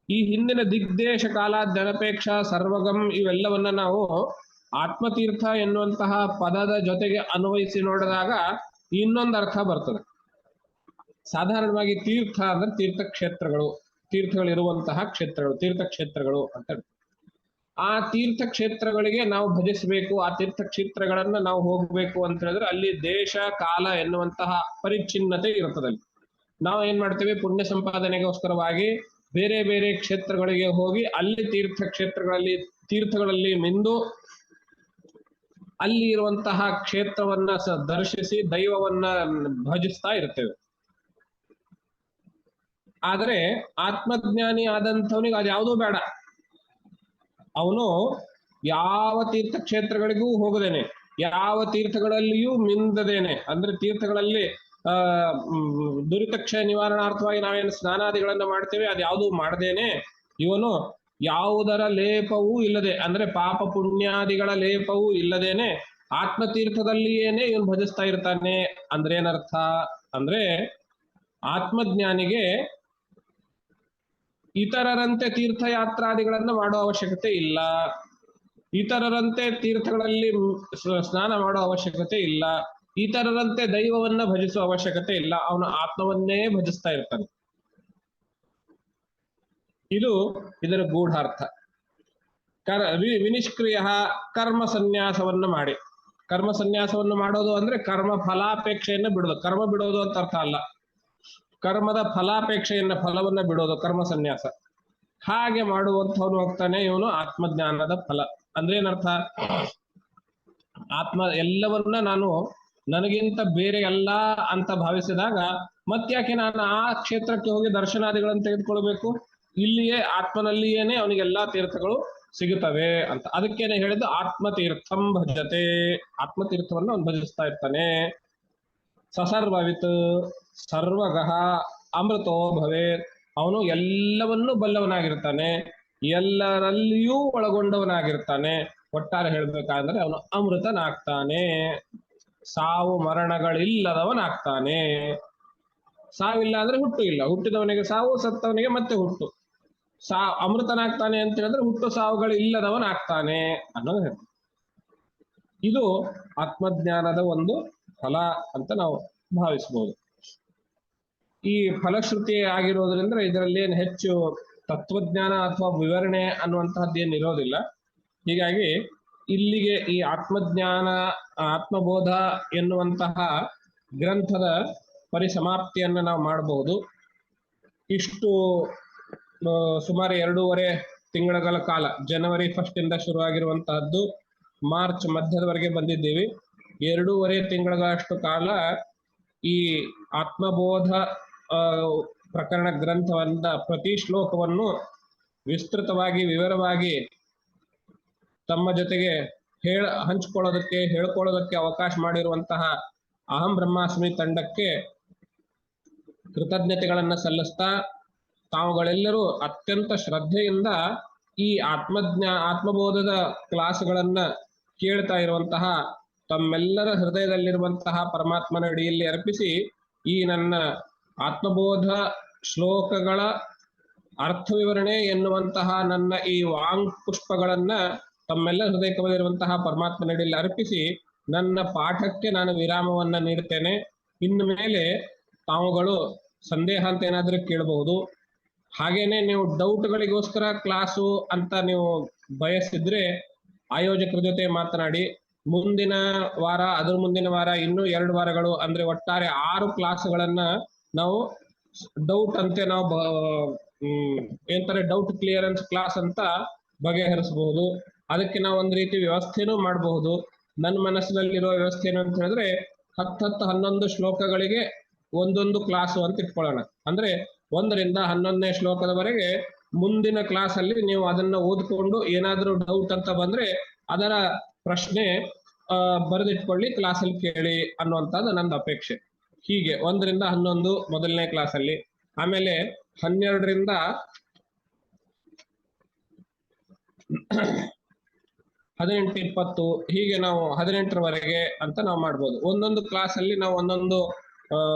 ಈ ಹಿಂದಿನ ದಿಗ್ದೇಶ ಕಾಲ ಜನಪೇಕ್ಷ ಸರ್ವಗಂ ಇವೆಲ್ಲವನ್ನ ನಾವು ಆತ್ಮತೀರ್ಥ ಎನ್ನುವಂತಹ ಪದದ ಜೊತೆಗೆ ಅನ್ವಯಿಸಿ ನೋಡಿದಾಗ ಇನ್ನೊಂದು ಅರ್ಥ ಬರ್ತದೆ. ಸಾಧಾರಣವಾಗಿ ತೀರ್ಥ ಅಂದ್ರೆ ತೀರ್ಥಕ್ಷೇತ್ರಗಳು, ತೀರ್ಥಗಳಿರುವಂತಹ ಕ್ಷೇತ್ರಗಳು, ತೀರ್ಥಕ್ಷೇತ್ರಗಳು ಅಂತ. ಆ ತೀರ್ಥಕ್ಷೇತ್ರಗಳಿಗೆ ನಾವು ಭಜಿಸಬೇಕು, ಆ ತೀರ್ಥಕ್ಷೇತ್ರಗಳನ್ನ ನಾವು ಹೋಗ್ಬೇಕು ಅಂತ ಹೇಳಿದ್ರೆ ಅಲ್ಲಿ ದೇಶ ಕಾಲ ಎನ್ನುವಂತಹ ಪರಿಚ್ಛಿನ್ನತೆ ಇರ್ತದೆ. ನಾವು ಏನ್ ಮಾಡ್ತೇವೆ, ಪುಣ್ಯ ಸಂಪಾದನೆಗೋಸ್ಕರವಾಗಿ ಬೇರೆ ಬೇರೆ ಕ್ಷೇತ್ರಗಳಿಗೆ ಹೋಗಿ ಅಲ್ಲಿ ತೀರ್ಥಗಳಲ್ಲಿ ಮಿಂದು ಅಲ್ಲಿ ಇರುವಂತಹ ಕ್ಷೇತ್ರವನ್ನ ದರ್ಶಿಸಿ ದೈವವನ್ನ ಭಜಿಸ್ತಾ ಇರ್ತೇವೆ. ಆದರೆ ಆತ್ಮಜ್ಞಾನಿ ಆದಂಥವನಿಗೆ ಅದು ಯಾವುದೂ ಬೇಡ. ಅವನು ಯಾವ ತೀರ್ಥಕ್ಷೇತ್ರಗಳಿಗೂ ಹೋಗದೇನೆ, ಯಾವ ತೀರ್ಥಗಳಲ್ಲಿಯೂ ಮಿಂದದೇನೆ, ಅಂದ್ರೆ ತೀರ್ಥಗಳಲ್ಲಿ ದುರಿತಕ್ಷಯ ನಿವಾರಣಾರ್ಥವಾಗಿ ನಾವೇನು ಸ್ನಾನಾದಿಗಳನ್ನ ಮಾಡ್ತೇವೆ ಅದು ಯಾವುದೂ ಮಾಡದೇನೆ, ಇವನು ಯಾವುದರ ಲೇಪವೂ ಇಲ್ಲದೆ, ಅಂದ್ರೆ ಪಾಪ ಪುಣ್ಯಾದಿಗಳ ಲೇಪವೂ ಇಲ್ಲದೇನೆ ಆತ್ಮತೀರ್ಥದಲ್ಲಿಯೇನೆ ಇವನು ಭಜಿಸ್ತಾ ಇರ್ತಾನೆ. ಅಂದ್ರೆ ಏನರ್ಥ ಅಂದ್ರೆ, ಆತ್ಮಜ್ಞಾನಿಗೆ ಇತರರಂತೆ ತೀರ್ಥಯಾತ್ರಾದಿಗಳನ್ನ ಮಾಡೋ ಅವಶ್ಯಕತೆ ಇಲ್ಲ, ಇತರರಂತೆ ತೀರ್ಥಗಳಲ್ಲಿ ಸ್ನಾನ ಮಾಡೋ ಅವಶ್ಯಕತೆ ಇಲ್ಲ, ಇತರರಂತೆ ದೈವವನ್ನ ಭಜಿಸುವ ಅವಶ್ಯಕತೆ ಇಲ್ಲ, ಅವನು ಆತ್ಮವನ್ನೇ ಭಜಿಸ್ತಾ ಇರ್ತಾನೆ. ಇದು ಇದರ ಗೂಢಾರ್ಥ. ವಿನಿಷ್ಕ್ರಿಯ ಕರ್ಮ ಸನ್ಯಾಸವನ್ನು ಮಾಡಿ, ಕರ್ಮ ಸನ್ಯಾಸವನ್ನು ಮಾಡೋದು ಅಂದ್ರೆ ಕರ್ಮ ಫಲಾಪೇಕ್ಷೆಯನ್ನ ಬಿಡೋದು, ಕರ್ಮ ಬಿಡೋದು ಅಂತ ಅರ್ಥ ಅಲ್ಲ, ಕರ್ಮದ ಫಲವನ್ನ ಬಿಡೋದು ಕರ್ಮ ಸನ್ಯಾಸ. ಹಾಗೆ ಮಾಡುವಂಥವನು ಹೋಗ್ತಾನೆ ಇವನು ಆತ್ಮಜ್ಞಾನದ ಫಲ. ಅಂದ್ರೆ ಏನರ್ಥ, ಆತ್ಮ ಎಲ್ಲವನ್ನ ನಾನು ನನಗಿಂತ ಬೇರೆ ಅಲ್ಲ ಅಂತ ಭಾವಿಸಿದಾಗ ಮತ್ತ್ಯಾಕೆ ನಾನು ಆ ಕ್ಷೇತ್ರಕ್ಕೆ ಹೋಗಿ ದರ್ಶನಾದಿಗಳನ್ನು ತೆಗೆದುಕೊಳ್ಬೇಕು, ಇಲ್ಲಿಯೇ ಆತ್ಮನಲ್ಲಿಯೇನೆ ಅವನಿಗೆಲ್ಲಾ ತೀರ್ಥಗಳು ಸಿಗುತ್ತವೆ ಅಂತ. ಅದಕ್ಕೇನೆ ಹೇಳಿದ್ದು ಆತ್ಮತೀರ್ಥಂ ಭಜತೆ, ಆತ್ಮತೀರ್ಥವನ್ನು ಅವನು ಭಜಿಸ್ತಾ ಇರ್ತಾನೆ. ಸಸರ್ವವಿತ್ ಸರ್ವಗಃ ಅಮೃತೋ ಭವೇತ್, ಅವನು ಎಲ್ಲವನ್ನೂ ಬಲ್ಲವನಾಗಿರ್ತಾನೆ, ಎಲ್ಲರಲ್ಲಿಯೂ ಒಳಗೊಂಡವನಾಗಿರ್ತಾನೆ. ಒಟ್ಟಾರೆ ಹೇಳ್ಬೇಕಾದ್ರೆ ಅವನು ಅಮೃತನಾಗ್ತಾನೆ, ಸಾವು ಮರಣಗಳಿಲ್ಲದವನಾಗ್ತಾನೆ. ಸಾವಿಲ್ಲ ಅಂದ್ರೆ ಹುಟ್ಟು ಇಲ್ಲ, ಹುಟ್ಟಿದವನಿಗೆ ಸಾವು, ಸತ್ತವನಿಗೆ ಮತ್ತೆ ಹುಟ್ಟು. ಅಮೃತನಾಗ್ತಾನೆ ಅಂತ ಹೇಳಿದ್ರೆ ಹುಟ್ಟು ಸಾವುಗಳು ಇಲ್ಲದವನಾಗ್ತಾನೆ ಅನ್ನೋದು ಹೇಳ್ತೀವಿ. ಇದು ಆತ್ಮಜ್ಞಾನದ ಒಂದು ಫಲ ಅಂತ ನಾವು ಭಾವಿಸಬಹುದು. ಈ ಫಲಶ್ರುತಿ ಆಗಿರೋದ್ರಿಂದ ಇದರಲ್ಲಿ ಏನು ಹೆಚ್ಚು ತತ್ವಜ್ಞಾನ ಅಥವಾ ವಿವರಣೆ ಅನ್ನುವಂತಹದ್ದು ಏನು ಇರೋದಿಲ್ಲ. ಹೀಗಾಗಿ ಇಲ್ಲಿಗೆ ಈ ಆತ್ಮಜ್ಞಾನ ಆತ್ಮಬೋಧ ಎನ್ನುವಂತಹ ಗ್ರಂಥದ ಪರಿಸಮಾಪ್ತಿಯನ್ನು ನಾವು ಮಾಡಬಹುದು. ಇಷ್ಟು ಸುಮಾರು 2.5 ತಿಂಗಳ ಕಾಲ, ಜನವರಿ 1 ಇಂದ ಶುರುವಾಗಿರುವಂತಹದ್ದು ಮಾರ್ಚ್ ಮಧ್ಯದವರೆಗೆ ಬಂದಿದ್ದೀವಿ. 2.5 ತಿಂಗಳಷ್ಟು ಕಾಲ ಈ ಆತ್ಮಬೋಧ ಪ್ರಕರಣ ಗ್ರಂಥವನ್ನ ಪ್ರತಿ ಶ್ಲೋಕವನ್ನು ವಿಸ್ತೃತವಾಗಿ ವಿವರವಾಗಿ ತಮ್ಮ ಜೊತೆಗೆ ಹೇಳ್ಕೊಳ್ಳೋದಕ್ಕೆ ಅವಕಾಶ ಮಾಡಿರುವಂತಹ ಅಹಂ ಬ್ರಹ್ಮಾಸ್ಮಿ ತಂಡಕ್ಕೆ ಕೃತಜ್ಞತೆಗಳನ್ನ ಸಲ್ಲಿಸ್ತಾ, ತಾವುಗಳೆಲ್ಲರೂ ಅತ್ಯಂತ ಶ್ರದ್ಧೆಯಿಂದ ಈ ಆತ್ಮಬೋಧದ ಕ್ಲಾಸ್ಗಳನ್ನ ಕೇಳ್ತಾ ಇರುವಂತಹ ತಮ್ಮೆಲ್ಲರ ಹೃದಯದಲ್ಲಿರುವಂತಹ ಪರಮಾತ್ಮನ ಅಡಿಯಲ್ಲಿ ಅರ್ಪಿಸಿ, ಈ ನನ್ನ ಆತ್ಮಬೋಧ ಶ್ಲೋಕಗಳ ಅರ್ಥ ವಿವರಣೆ ಎನ್ನುವಂತಹ ನನ್ನ ಈ ವಾಂಗ್ ಪುಷ್ಪಗಳನ್ನ ತಮ್ಮೆಲ್ಲ ಹೃದಯ ಕವಲಿರುವಂತಹ ಪರಮಾತ್ಮ ನಡಿಯಲ್ಲಿ ಅರ್ಪಿಸಿ ನನ್ನ ಪಾಠಕ್ಕೆ ನಾನು ವಿರಾಮವನ್ನ ನೀಡುತ್ತೇನೆ. ಇನ್ನು ಮೇಲೆ ತಾವುಗಳು ಸಂದೇಹ ಅಂತ ಏನಾದ್ರೂ ಕೇಳಬಹುದು. ಹಾಗೇನೆ ನೀವು ಡೌಟ್ಗಳಿಗೋಸ್ಕರ ಕ್ಲಾಸು ಅಂತ ನೀವು ಬಯಸಿದ್ರೆ ಆಯೋಜಕರ ಜೊತೆ ಮಾತನಾಡಿ. ಮುಂದಿನ ವಾರ, ಅದ್ರ ಮುಂದಿನ ವಾರ, ಇನ್ನೂ 2 ವಾರಗಳು ಅಂದ್ರೆ ಒಟ್ಟಾರೆ 6 ಕ್ಲಾಸ್ಗಳನ್ನ ನಾವು ಡೌಟ್ ಅಂತೆ ನಾವು ಏನಂತಾರೆ ಡೌಟ್ ಕ್ಲಿಯರೆನ್ಸ್ ಕ್ಲಾಸ್ ಅಂತ ಬಗೆಹರಿಸಬಹುದು. ಅದಕ್ಕೆ ನಾವು ಒಂದ್ ರೀತಿ ವ್ಯವಸ್ಥೆನೂ ಮಾಡಬಹುದು. ನನ್ನ ಮನಸ್ಸಿನಲ್ಲಿರೋ ವ್ಯವಸ್ಥೆ ಏನು ಅಂತ ಹೇಳಿದ್ರೆ 10-11 ಶ್ಲೋಕಗಳಿಗೆ ಒಂದೊಂದು ಕ್ಲಾಸು ಅಂತ ಇಟ್ಕೊಳ್ಳೋಣ. ಅಂದ್ರೆ 1ರಿಂದ 11ನೇ ಶ್ಲೋಕದವರೆಗೆ ಮುಂದಿನ ಕ್ಲಾಸ್ ಅಲ್ಲಿ ನೀವು ಅದನ್ನ ಓದ್ಕೊಂಡು ಏನಾದ್ರೂ ಡೌಟ್ ಅಂತ ಬಂದ್ರೆ ಅದರ ಪ್ರಶ್ನೆ ಬರೆದಿಟ್ಕೊಳ್ಳಿ, ಕ್ಲಾಸಲ್ಲಿ ಕೇಳಿ ಅನ್ನುವಂಥದ್ದು ನನ್ನ ಅಪೇಕ್ಷೆ. ಹೀಗೆ 1ರಿಂದ 11 ಮೊದಲನೇ ಕ್ಲಾಸ್ ಅಲ್ಲಿ, ಆಮೇಲೆ 12ರಿಂದ 18-20 ಹೀಗೆ ನಾವು 18ರವರೆಗೆ ಅಂತ ನಾವು ಮಾಡ್ಬೋದು. ಒಂದೊಂದು ಕ್ಲಾಸ್ ಅಲ್ಲಿ ನಾವು ಒಂದೊಂದು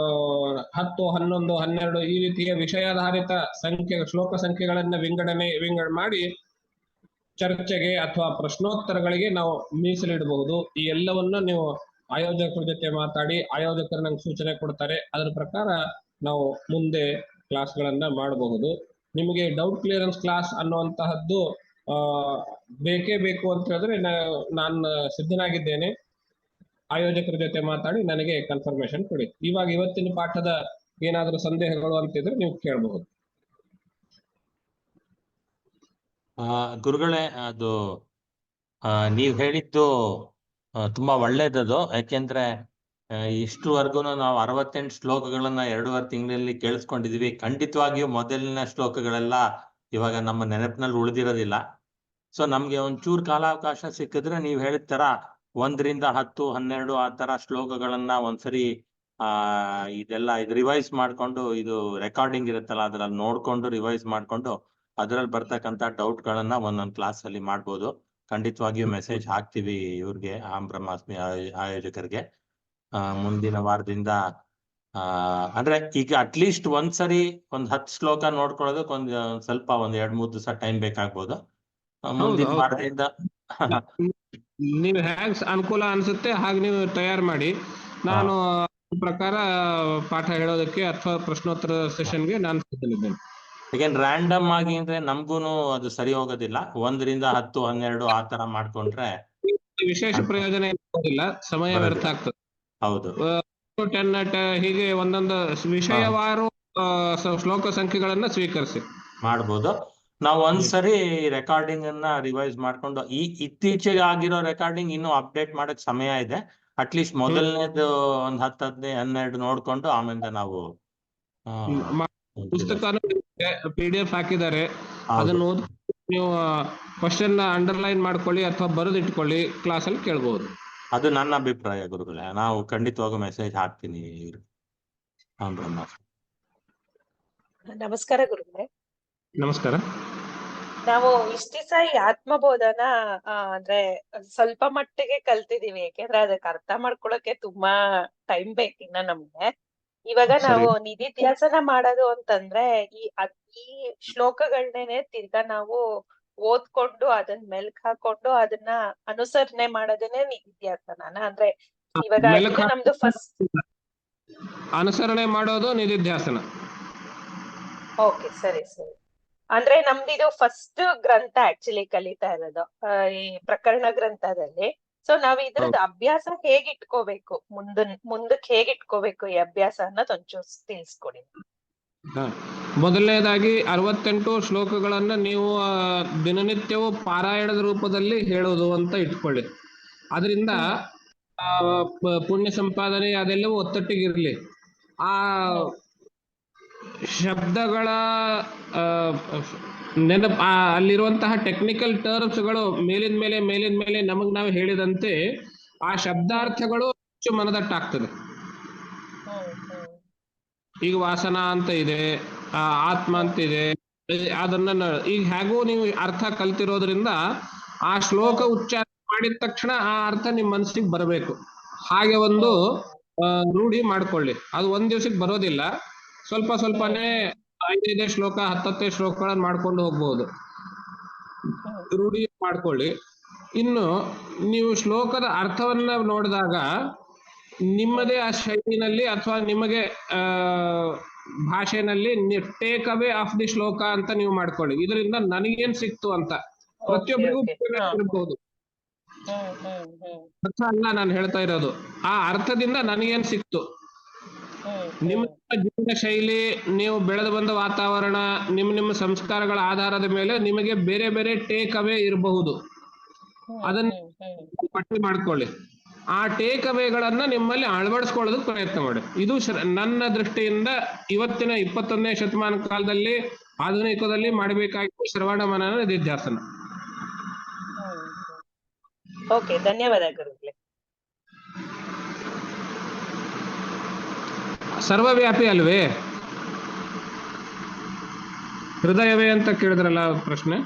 10, 11, 12 ಈ ರೀತಿಯ ವಿಷಯಾಧಾರಿತ ಶ್ಲೋಕ ಸಂಖ್ಯೆಗಳನ್ನ ವಿಂಗಡಣೆ ಮಾಡಿ ಚರ್ಚೆಗೆ ಅಥವಾ ಪ್ರಶ್ನೋತ್ತರಗಳಿಗೆ ನಾವು ಮೀಸಲಿಡಬಹುದು. ಈ ಎಲ್ಲವನ್ನ ನೀವು ಆಯೋಜಕರ ಜೊತೆ ಮಾತಾಡಿ, ಆಯೋಜಕರು ನಂಗೆ ಸೂಚನೆ ಕೊಡ್ತಾರೆ, ಅದರ ಪ್ರಕಾರ ನಾವು ಮುಂದೆ ಕ್ಲಾಸ್ಗಳನ್ನ ಮಾಡಬಹುದು. ನಿಮಗೆ ಡೌಟ್ ಕ್ಲಿಯರೆನ್ಸ್ ಕ್ಲಾಸ್ ಅನ್ನುವಂತಹದ್ದು ಬೇಕೇ ಬೇಕು ಅಂತ ಹೇಳಿದ್ರೆ ನಾನು ಸಿದ್ಧನಾಗಿದ್ದೇನೆ. ಆಯೋಜಕರ ಜೊತೆ ಮಾತಾಡಿ ನನಗೆ ಕನ್ಫರ್ಮೇಶನ್ ಕೊಡಿ. ಇವಾಗ ಇವತ್ತಿನ ಪಾಠದ ಏನಾದರೂ ಸಂದೇಹಗಳು ಅಂತಿದ್ರೆ ನೀವು ಕೇಳಬಹುದು. ಗುರುಗಳೇ, ಅದು ನೀವ್ ಹೇಳಿದ್ದು ತುಂಬಾ ಒಳ್ಳೇದದು. ಯಾಕೆಂದ್ರೆ ಇಷ್ಟುವರೆಗೂ ನಾವು 68 ಶ್ಲೋಕಗಳನ್ನ 2.5 ತಿಂಗಳಲ್ಲಿ ಕೇಳಿಸ್ಕೊಂಡಿದೀವಿ. ಖಂಡಿತವಾಗಿಯೂ ಮೊದಲಿನ ಶ್ಲೋಕಗಳೆಲ್ಲ ಇವಾಗ ನಮ್ಮ ನೆನಪಿನಲ್ಲಿ ಉಳಿದಿರೋದಿಲ್ಲ. ಸೊ ನಮ್ಗೆ ಒಂಚೂರು ಕಾಲಾವಕಾಶ ಸಿಕ್ಕಿದ್ರೆ ನೀವ್ ಹೇಳಿದ ತರ 1ರಿಂದ 10, 12 ಆ ತರ ಶ್ಲೋಕಗಳನ್ನ ಒಂದ್ಸರಿ ಇದೆಲ್ಲ ರಿವೈಸ್ ಮಾಡ್ಕೊಂಡು, ಇದು ರೆಕಾರ್ಡಿಂಗ್ ಇರುತ್ತಲ್ಲ ಅದ್ರಲ್ಲಿ ನೋಡ್ಕೊಂಡು ರಿವೈಸ್ ಮಾಡ್ಕೊಂಡು ಅದ್ರಲ್ಲಿ ಬರ್ತಕ್ಕಂಥ ಡೌಟ್ ಗಳನ್ನ ಒಂದೊಂದು ಕ್ಲಾಸ್ ಅಲ್ಲಿ ಮಾಡ್ಬೋದು. ಖಂಡಿತವಾಗಿಯೂ ಮೆಸೇಜ್ ಹಾಕ್ತಿವಿ ಇವ್ರಿಗೆ, ಬ್ರಹ್ಮಾಸ್ಮಿ ಆಯೋಜಕರಿಗೆ. ಮುಂದಿನ ವಾರದಿಂದ ಅಂದ್ರೆ ಈಗ ಅಟ್ಲೀಸ್ಟ್ ಒಂದ್ಸರಿ 10 ಶ್ಲೋಕ ನೋಡ್ಕೊಳ್ಳೋದಕ್ಕೆ ಸ್ವಲ್ಪ 2-3 ದಿವಸ ಟೈಮ್ ಬೇಕಾಗ್ಬೋದು. ಮುಂದಿನ ವಾರದಿಂದ ನೀವು ಹೇಗ್ ಅನುಕೂಲ ಅನ್ಸುತ್ತೆ ಹಾಗೆ ನೀವು ತಯಾರು ಮಾಡಿ. ನಾನು ಪ್ರಕಾರ ಪಾಠ ಹೇಳೋದಕ್ಕೆ ಅಥವಾ ಪ್ರಶ್ನೋತ್ತರ ಸೆಷನ್ಗೆ ನಾನು ಸಿದ್ಧನಿದ್ದೇನೆ. ಈಗ ರ್ಯಾಂಡಮ್ ಆಗಿ ಅಂದ್ರೆ ನಮ್ಗೂನು ಅದು ಸರಿ ಹೋಗೋದಿಲ್ಲ. 1ರಿಂದ 10, 12 ಆ ತರ ಮಾಡ್ಕೊಂಡ್ರೆ ವಿಶೇಷ ಪ್ರಯೋಜನ ಇರೋದಿಲ್ಲ, ಸಮಯ ವ್ಯರ್ಥ ಆಗ್ತದೆ. ಹೌದು, 10 ಹೀಗೆ ಒಂದೊಂದು ವಿಷಯವಾರು ಶ್ಲೋಕ ಸಂಖ್ಯೆಗಳನ್ನ ಸ್ವೀಕರಿಸಿ ಮಾಡ್ಬೋದು. ನಾವು ಒಂದ್ಸರಿ ರೆಕಾರ್ಡಿಂಗ್ ಅನ್ನ ರಿವೈಸ್ ಮಾಡ್ಕೊಂಡು, ಇತ್ತೀಚೆಗೆ ಆಗಿರೋ ರೆಕಾರ್ಡಿಂಗ್ ಇನ್ನೂ ಅಪ್ಡೇಟ್ ಮಾಡಕ್ ಸಮಯ ಇದೆ. ಅಟ್ಲೀಸ್ಟ್ ಮೊದಲನೇದು 10, 15, 12 ನೋಡ್ಕೊಂಡು ಆಮೇಲೆ ನಾವು ಪುಸ್ತಕನೂ PDF ಹಾಕಿದ್ದಾರೆ, ಅದನ್ನು ಓದಿ ನೀವು ಕ್ವಶನ್ ಅಂಡರ್ಲೈನ್ ಮಾಡ್ಕೊಳ್ಳಿ ಅಥವಾ ಬರೆದಿಟ್ಕೊಳ್ಳಿ, ಕ್ಲಾಸಲ್ಲಿ ಕೇಳ್ಬಹುದು. ಅದು ನನ್ನ ಅಭಿಪ್ರಾಯ ಗುರುಗಳೇ. ನಾವು ಖಂಡಿತವಾಗೂ ಮೆಸೇಜ್ ಹಾಕ್ತೀನಿ. ನಮಸ್ಕಾರ ಗುರುಗಳೇ. ನಮಸ್ಕಾರ. ನಾವು ಇಷ್ಟ ದಿವಸ ಈ ಆತ್ಮಬೋಧನ ಅಂದ್ರೆ ಸ್ವಲ್ಪ ಮಟ್ಟಿಗೆ ಕಲ್ತಿದೀವಿ. ಯಾಕೆಂದ್ರೆ ಅದಕ್ಕೆ ಅರ್ಥ ಮಾಡ್ಕೊಳಕ್ಕೆ ತುಂಬಾ ಟೈಮ್ ಬೇಕಿನ್ನ ನಮ್ಗೆ. ಇವಾಗ ನಾವು ನಿಧಿಧ್ಯಾಸನ ಮಾಡೋದು ಅಂತಂದ್ರೆ ಈ ಶ್ಲೋಕಗಳನ್ನೇನೆ ತಿರ್ಗಾ ನಾವು ಓದ್ಕೊಂಡು ಅದನ್ನ ಮೆಲ್ಕ್ ಹಾಕೊಂಡು ಅದನ್ನ ಅನುಸರಣೆ ಮಾಡೋದನ್ನೇ ನಿಧಿಧ್ಯಾಸನ. ಅಂದ್ರೆ ಇವಾಗ ನಮ್ದು ಫಸ್ಟ್ ಅನುಸರಣೆ ಮಾಡೋದು ನಿಧಿಧ್ಯಾಸನ. ಓಕೆ, ಸರಿ ಸರಿ. ಅಂದ್ರೆ ನಮ್ದಿದು ಫಸ್ಟ್ ಗ್ರಂಥ ಆಕ್ಚುಲಿ ಕಲಿತಾ ಇರೋದು ಈ ಪ್ರಕರಣ ಗ್ರಂಥದಲ್ಲಿ. ಸೊ ನಾವ್ ಇದ್ರದ್ದು ಅಭ್ಯಾಸ ಹೇಗ್ ಇಟ್ಕೋಬೇಕು, ಮುಂದಕ್ಕೆ ಹೇಗ್ ಇಟ್ಕೋಬೇಕು ಈ ಅಭ್ಯಾಸ ಅನ್ನೋದು ಒಂಚೂರು ತಿಳಿಸ್ಕೊಡಿ. ಮೊದಲನೇದಾಗಿ 68 ಶ್ಲೋಕಗಳನ್ನ ನೀವು ದಿನನಿತ್ಯವೂ ಪಾರಾಯಣದ ರೂಪದಲ್ಲಿ ಹೇಳೋದು ಅಂತ ಇಟ್ಕೊಳ್ಳಿ. ಅದರಿಂದ ಪುಣ್ಯ ಸಂಪಾದನೆ ಅದೆಲ್ಲವೂ ಒತ್ತಟ್ಟಿಗಿರ್ಲಿ. ಆ ಶಬ್ದಗಳ ಅಲ್ಲಿರುವಂತಹ ಟೆಕ್ನಿಕಲ್ ಟರ್ಮ್ಸ್ಗಳು ಮೇಲಿನ ಮೇಲೆ ನಮಗ್ ನಾವು ಹೇಳಿದಂತೆ ಆ ಶಬ್ದಾರ್ಥಗಳು ಹೆಚ್ಚು ಮನದಟ್ಟಾಗ್ತದೆ. ಈಗ ವಾಸನ ಅಂತ ಇದೆ, ಆತ್ಮ ಅಂತ ಇದೆ, ಅದನ್ನ ಈಗ ಹೇಗೂ ನೀವು ಅರ್ಥ ಕಲ್ತಿರೋದ್ರಿಂದ ಆ ಶ್ಲೋಕ ಉಚ್ಚಾರ ಮಾಡಿದ ತಕ್ಷಣ ಆ ಅರ್ಥ ನಿಮ್ ಮನಸ್ಸಿಗೆ ಬರಬೇಕು. ಹಾಗೆ ಒಂದು ರೂಢಿ ಮಾಡ್ಕೊಳ್ಳಿ. ಅದು ಒಂದ್ ದಿವ್ಸಕ್ಕೆ ಬರೋದಿಲ್ಲ, ಸ್ವಲ್ಪನೇ 5 ಶ್ಲೋಕ 10 ಶ್ಲೋಕಗಳನ್ನ ಮಾಡ್ಕೊಂಡು ಹೋಗ್ಬೋದು. ರೂಢಿ ಮಾಡ್ಕೊಳ್ಳಿ. ಇನ್ನು ನೀವು ಶ್ಲೋಕದ ಅರ್ಥವನ್ನ ನೋಡಿದಾಗ ನಿಮ್ಮದೇ ಆ ಶೈಲಿನಲ್ಲಿ ಅಥವಾ ನಿಮಗೆ ಭಾಷೆನಲ್ಲಿ ಟೇಕ್ ಅವೇ ಆಫ್ ದಿ ಶ್ಲೋಕ ಅಂತ ನೀವು ಮಾಡ್ಕೊಳ್ಳಿ. ಇದರಿಂದ ನನಗೇನ್ ಸಿಕ್ತು ಅಂತ ಪ್ರತಿಯೊಬ್ಬರಿಗೂ ಇರಬಹುದು. ಅರ್ಥ ಅಲ್ಲ ನಾನು ಹೇಳ್ತಾ ಇರೋದು, ಆ ಅರ್ಥದಿಂದ ನನಗೇನ್ ಸಿಕ್ತು. ನಿಮ್ಮ ಜೀವನ ಶೈಲಿ, ನೀವು ಬೆಳೆದು ಬಂದ ವಾತಾವರಣ, ನಿಮ್ಮ ಸಂಸ್ಕಾರಗಳ ಆಧಾರದ ಮೇಲೆ ನಿಮಗೆ ಬೇರೆ ಬೇರೆ ಟೇಕ್ ಅವೇ ಇರಬಹುದು. ಅದನ್ನ ಪಟ್ಟಿ ಮಾಡ್ಕೊಳ್ಳಿ. ಆ ಟೇಕ್ ಅವೇಗಳನ್ನ ನಿಮ್ಮಲ್ಲಿ ಅಳವಡಿಸ್ಕೊಳ್ಳೋದಕ್ಕೆ ಪ್ರಯತ್ನ ಮಾಡಿ. ಇದು ನನ್ನ ದೃಷ್ಟಿಯಿಂದ ಇವತ್ತಿನ 21ನೇ ಶತಮಾನ ಕಾಲದಲ್ಲಿ ಆಧುನಿಕದಲ್ಲಿ ಮಾಡಬೇಕಾಗಿರುವ ಶ್ರವಣ ಮನನ ನಿಧಿಧ್ಯಾಸನ. ಓಕೆ, ಧನ್ಯವಾದ ಗುರುಗಳೇ. ಸರ್ವವ್ಯಾಪಿ ಅಲ್ವೇ? ಹೃದಯವೇ ಅಂತ ಕೇಳಿದ್ರಲ್ಲ ಪ್ರಶ್ನೆ.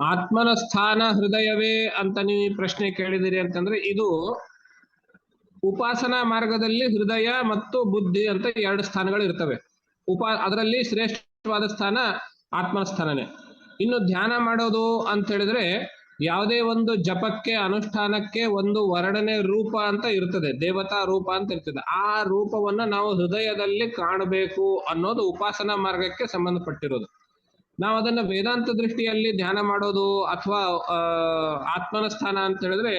ಆತ್ಮನ ಸ್ಥಾನ ಹೃದಯವೇ ಅಂತ ನೀವು ಈ ಪ್ರಶ್ನೆ ಕೇಳಿದಿರಿ ಅಂತಂದ್ರೆ, ಇದು ಉಪಾಸನಾ ಮಾರ್ಗದಲ್ಲಿ ಹೃದಯ ಮತ್ತು ಬುದ್ಧಿ ಅಂತ 2 ಸ್ಥಾನಗಳು ಇರ್ತವೆ. ಅದರಲ್ಲಿ ಶ್ರೇಷ್ಠವಾದ ಸ್ಥಾನ ಆತ್ಮನ ಸ್ಥಾನನೇ. ಇನ್ನು ಧ್ಯಾನ ಮಾಡೋದು ಅಂತ ಹೇಳಿದ್ರೆ, ಯಾವುದೇ ಒಂದು ಜಪಕ್ಕೆ, ಅನುಷ್ಠಾನಕ್ಕೆ ಒಂದು ವರ್ಣನೆ ರೂಪ ಅಂತ ಇರ್ತದೆ, ದೇವತಾ ರೂಪ ಅಂತ ಇರ್ತದೆ. ಆ ರೂಪವನ್ನ ನಾವು ಹೃದಯದಲ್ಲಿ ಕಾಣಬೇಕು ಅನ್ನೋದು ಉಪಾಸನಾ ಮಾರ್ಗಕ್ಕೆ ಸಂಬಂಧಪಟ್ಟಿರೋದು. ನಾವು ಅದನ್ನ ವೇದಾಂತ ದೃಷ್ಟಿಯಲ್ಲಿ ಧ್ಯಾನ ಮಾಡೋದು ಅಥವಾ ಆತ್ಮನ ಸ್ಥಾನ ಅಂತ ಹೇಳಿದ್ರೆ,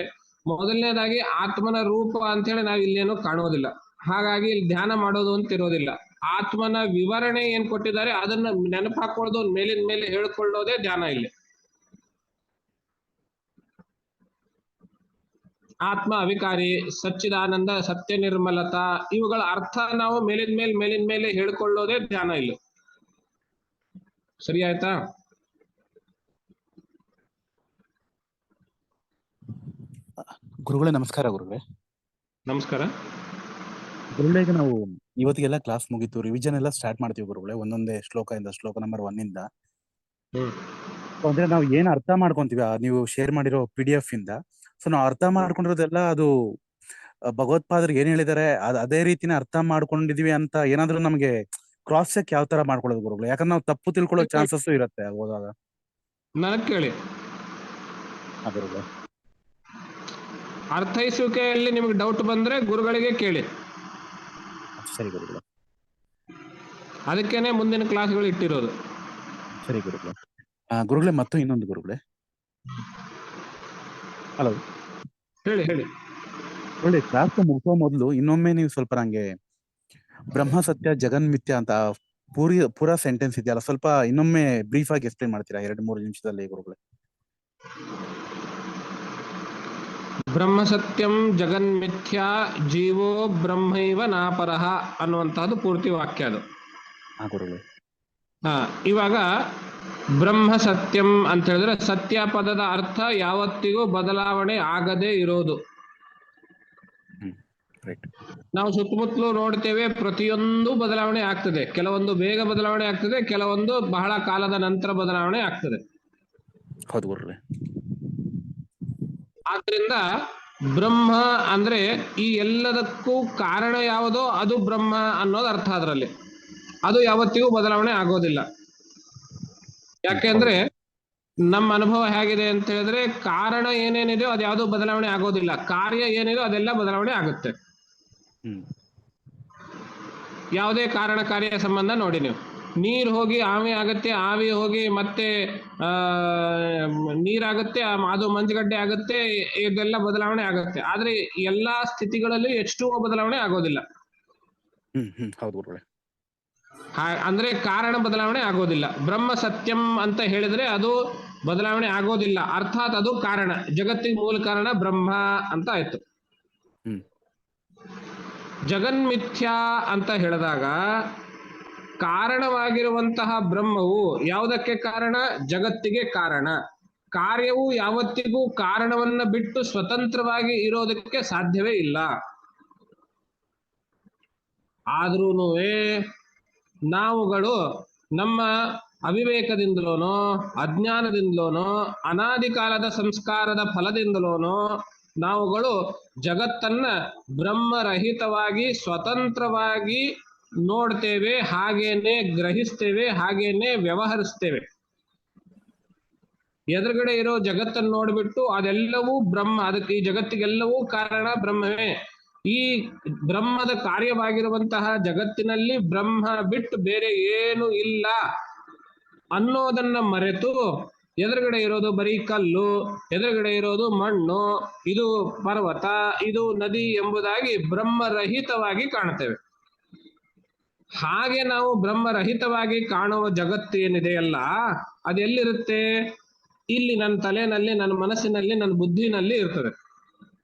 ಮೊದಲನೇದಾಗಿ ಆತ್ಮನ ರೂಪ ಅಂತ ಹೇಳಿ ನಾವು ಇಲ್ಲೇನು ಕಾಣುವುದಿಲ್ಲ. ಹಾಗಾಗಿ ಇಲ್ಲಿ ಧ್ಯಾನ ಮಾಡೋದು ಅಂತ ಇರೋದಿಲ್ಲ. ಆತ್ಮನ ವಿವರಣೆ ಏನ್ ಕೊಟ್ಟಿದ್ದಾರೆ ಅದನ್ನ ನೆನಪು ಹಾಕೊಳ್ಳೋದು, ಮೇಲಿನ ಮೇಲೆ ಹೇಳ್ಕೊಳ್ಳೋದೇ ಧ್ಯಾನ. ಇಲ್ಲಿ ಆತ್ಮ ಅವಿಕಾರಿ, ಸಚ್ಚಿದಾನಂದ, ಸತ್ಯ ನಿರ್ಮಲತಾ, ಇವುಗಳ ಅರ್ಥ ನಾವು ಮೇಲಿನ ಮೇಲೆ ಹೇಳ್ಕೊಳ್ಳೋದೇ ಧ್ಯಾನ. ಇಲ್ಲಿ ಸರಿ ಆಯ್ತಾ? ಗುರುಗಳೇ ನಮಸ್ಕಾರ. ಗುರುಗಳೇ ನಮಸ್ಕಾರ. ಗುರುಗಳೇ, ಈಗ ನಾವು ಇವತ್ತಿಗೆಲ್ಲ ಕ್ಲಾಸ್ ಮುಗೀತು, ರಿವಿಷನ್ ಎಲ್ಲ ಸ್ಟಾರ್ಟ್ ಮಾಡ್ತೀವಿ ಗುರುಗಳೇ, ಒಂದೊಂದೇ ಶ್ಲೋಕದಿಂದ, ಶ್ಲೋಕ ನಂಬರ್ 1 ಇಂದ. ಅಂದ್ರೆ ನಾವು ಏನ್ ಅರ್ಥ ಮಾಡ್ಕೊಂತೀವಿ ನೀವು ಶೇರ್ ಮಾಡಿರೋ PDF ಇಂದ, ಸೊ ನಾವು ಅರ್ಥ ಮಾಡ್ಕೊಂಡಿರೋದೆಲ್ಲ ಅದು ಭಗವತ್ಪಾದರು ಏನ್ ಹೇಳಿದಾರೆ ಅದೇ ರೀತಿನೇ ಅರ್ಥ ಮಾಡ್ಕೊಂಡಿದೀವಿ ಅಂತ ಏನಾದ್ರೂ ನಮ್ಗೆ ಕ್ರಾಸ್ ಚೆಕ್ ಯಾವ ತರ ಮಾಡ್ಕೊಳ್ಳೋದು ಗುರುಗಳು? ಯಾಕಂದ್ರೆ ನಾವು ತಪ್ಪು ತಿಳ್ಕೊಳ್ಳೋ ಚಾನ್ಸಸ್ ಇರುತ್ತೆ ಓದಾಗ. ನನಗ್ ಕೇಳಿ, ಗುರುಗಳೇ ಅರ್ಥೈಸುವಿಕೆಯಲ್ಲಿ ನಿಮ್ಗೆ ಡೌಟ್ ಬಂದ್ರೆ ಗುರುಗಳಿಗೆ ಕೇಳಿ. ಸರಿ ಗುರುಗಳೇ, ಅದಕ್ಕೇನೆ ಮುಂದಿನ ಕ್ಲಾಸ್ಗಳು ಇಟ್ಟಿರೋದು. ಸರಿ ಗುರುಗಳೇ. ಗುರುಗಳೇ ಮತ್ತು ಇನ್ನೊಂದು ಗುರುಗಳೇ. ಹಲೋ, ಹೇಳಿ. ಒಳ್ಳೆ ಕ್ಲಾಸ್ ಮುಗಿಸೋ ಮೊದಲು ಇನ್ನೊಮ್ಮೆ ನೀವು ಸ್ವಲ್ಪ ನಂಗೆ ಬ್ರಹ್ಮ ಸತ್ಯ ಜಗನ್ಮಿಥ್ಯ ಅಂತ ಪೂರಾ ಸೆಂಟೆನ್ಸ್ ಇದೆಯಲ್ಲ, ಸ್ವಲ್ಪ ಇನ್ನೊಮ್ಮೆ ಬ್ರೀಫ್ ಆಗಿ ಎಕ್ಸ್ಪ್ಲೇನ್ ಮಾಡ್ತೀರಾ 2-3 ನಿಮಿಷದಲ್ಲಿ ಗುರುಗಳೇ? ಬ್ರಹ್ಮ ಸತ್ಯಂ ಜಗನ್ಮಿಥ್ಯಾ ಜೀವೋ ಬ್ರಹ್ಮೈವ ನಾಪರಃ ಅನ್ನುವಂತಹದ್ದು ಪೂರ್ತಿ ವಾಕ್ಯ ಅದು. ಗುರುಗಳೇ, ಇವಾಗ ಬ್ರಹ್ಮ ಸತ್ಯಂ ಅಂತ ಹೇಳಿದ್ರೆ, ಸತ್ಯ ಪದದ ಅರ್ಥ ಯಾವತ್ತಿಗೂ ಬದಲಾವಣೆ ಆಗದೇ ಇರೋದು. ನಾವು ಸುತ್ತಮುತ್ತಲು ನೋಡ್ತೇವೆ, ಪ್ರತಿಯೊಂದು ಬದಲಾವಣೆ ಆಗ್ತದೆ. ಕೆಲವೊಂದು ಬೇಗ ಬದಲಾವಣೆ ಆಗ್ತದೆ, ಕೆಲವೊಂದು ಬಹಳ ಕಾಲದ ನಂತರ ಬದಲಾವಣೆ ಆಗ್ತದೆ. ಹೌದು ಗುರುಗಳೇ. ಆದ್ರಿಂದ ಬ್ರಹ್ಮ ಅಂದ್ರೆ ಈ ಎಲ್ಲದಕ್ಕೂ ಕಾರಣ ಯಾವುದೋ ಅದು ಬ್ರಹ್ಮ ಅನ್ನೋದು ಅರ್ಥ. ಅದರಲ್ಲಿ ಅದು ಯಾವತ್ತಿಗೂ ಬದಲಾವಣೆ ಆಗೋದಿಲ್ಲ. ಯಾಕೆಂದ್ರೆ ನಮ್ಮ ಅನುಭವ ಹೇಗಿದೆ ಅಂತ ಹೇಳಿದ್ರೆ, ಕಾರಣ ಏನೇನಿದೆಯೋ ಅದು ಯಾವುದು ಬದಲಾವಣೆ ಆಗೋದಿಲ್ಲ, ಕಾರ್ಯ ಏನಿದೆಯೋ ಅದೆಲ್ಲ ಬದಲಾವಣೆ ಆಗುತ್ತೆ. ಯಾವುದೇ ಕಾರಣ ಕಾರ್ಯ ಸಂಬಂಧ ನೋಡಿ, ನೀವು ನೀರು ಹೋಗಿ ಆವಿ ಆಗುತ್ತೆ, ಆವಿ ಹೋಗಿ ಮತ್ತೆ ನೀರಾಗುತ್ತೆ, ಅದು ಮಂಜುಗಡ್ಡೆ ಆಗುತ್ತೆ, ಇದೆಲ್ಲ ಬದಲಾವಣೆ ಆಗುತ್ತೆ. ಆದ್ರೆ ಎಲ್ಲಾ ಸ್ಥಿತಿಗಳಲ್ಲಿ H2O ಬದಲಾವಣೆ ಆಗೋದಿಲ್ಲ. ಅಂದ್ರೆ ಕಾರಣ ಬದಲಾವಣೆ ಆಗೋದಿಲ್ಲ. ಬ್ರಹ್ಮ ಸತ್ಯಂ ಅಂತ ಹೇಳಿದ್ರೆ ಅದು ಬದಲಾವಣೆ ಆಗೋದಿಲ್ಲ, ಅರ್ಥಾತ್ ಅದು ಕಾರಣ, ಜಗತ್ತಿಗೆ ಮೂಲ ಕಾರಣ ಬ್ರಹ್ಮ ಅಂತ ಆಯ್ತು. ಜಗನ್ಮಿಥ್ಯಾ ಅಂತ ಹೇಳಿದಾಗ ಕಾರಣವಾಗಿರುವಂತಹ ಬ್ರಹ್ಮವು ಯಾವುದಕ್ಕೆ ಕಾರಣ? ಜಗತ್ತಿಗೆ ಕಾರಣ. ಕಾರ್ಯವು ಯಾವತ್ತಿಗೂ ಕಾರಣವನ್ನ ಬಿಟ್ಟು ಸ್ವತಂತ್ರವಾಗಿ ಇರೋದಕ್ಕೆ ಸಾಧ್ಯವೇ ಇಲ್ಲ. ಆದ್ರೂನು ನಾವುಗಳು ನಮ್ಮ ಅವಿವೇಕದಿಂದಲೋನೋ, ಅಜ್ಞಾನದಿಂದಲೋನೋ, ಅನಾದಿ ಕಾಲದ ಸಂಸ್ಕಾರದ ಫಲದಿಂದಲೋನೋ ನಾವುಗಳು ಜಗತ್ತನ್ನ ಬ್ರಹ್ಮರಹಿತವಾಗಿ ಸ್ವತಂತ್ರವಾಗಿ ನೋಡ್ತೇವೆ, ಹಾಗೇನೆ ಗ್ರಹಿಸ್ತೇವೆ, ಹಾಗೇನೆ ವ್ಯವಹರಿಸ್ತೇವೆ. ಎದುರುಗಡೆ ಇರೋ ಜಗತ್ತನ್ನು ನೋಡ್ಬಿಟ್ಟು ಅದೆಲ್ಲವೂ ಬ್ರಹ್ಮ, ಅದಕ್ಕೆ ಈ ಜಗತ್ತಿಗೆಲ್ಲವೂ ಕಾರಣ ಬ್ರಹ್ಮವೇ. ಈ ಬ್ರಹ್ಮದ ಕಾರ್ಯವಾಗಿರುವಂತಹ ಜಗತ್ತಿನಲ್ಲಿ ಬ್ರಹ್ಮ ಬಿಟ್ಟು ಬೇರೆ ಏನು ಇಲ್ಲ ಅನ್ನೋದನ್ನ ಮರೆತು ಎದುರುಗಡೆ ಇರೋದು ಬರೀ ಕಲ್ಲು, ಎದುರುಗಡೆ ಇರೋದು ಮಣ್ಣು, ಇದು ಪರ್ವತ, ಇದು ನದಿ ಎಂಬುದಾಗಿ ಬ್ರಹ್ಮರಹಿತವಾಗಿ ಕಾಣ್ತೇವೆ. ಹಾಗೆ ನಾವು ಬ್ರಹ್ಮರಹಿತವಾಗಿ ಕಾಣುವ ಜಗತ್ತು ಏನಿದೆಯಲ್ಲ ಅದೆಲ್ಲಿರುತ್ತೆ? ಇಲ್ಲಿ ನನ್ನ ತಲೆನಲ್ಲಿ, ನನ್ನ ಮನಸ್ಸಿನಲ್ಲಿ, ನನ್ನ ಬುದ್ಧಿನಲ್ಲಿ ಇರ್ತದೆ.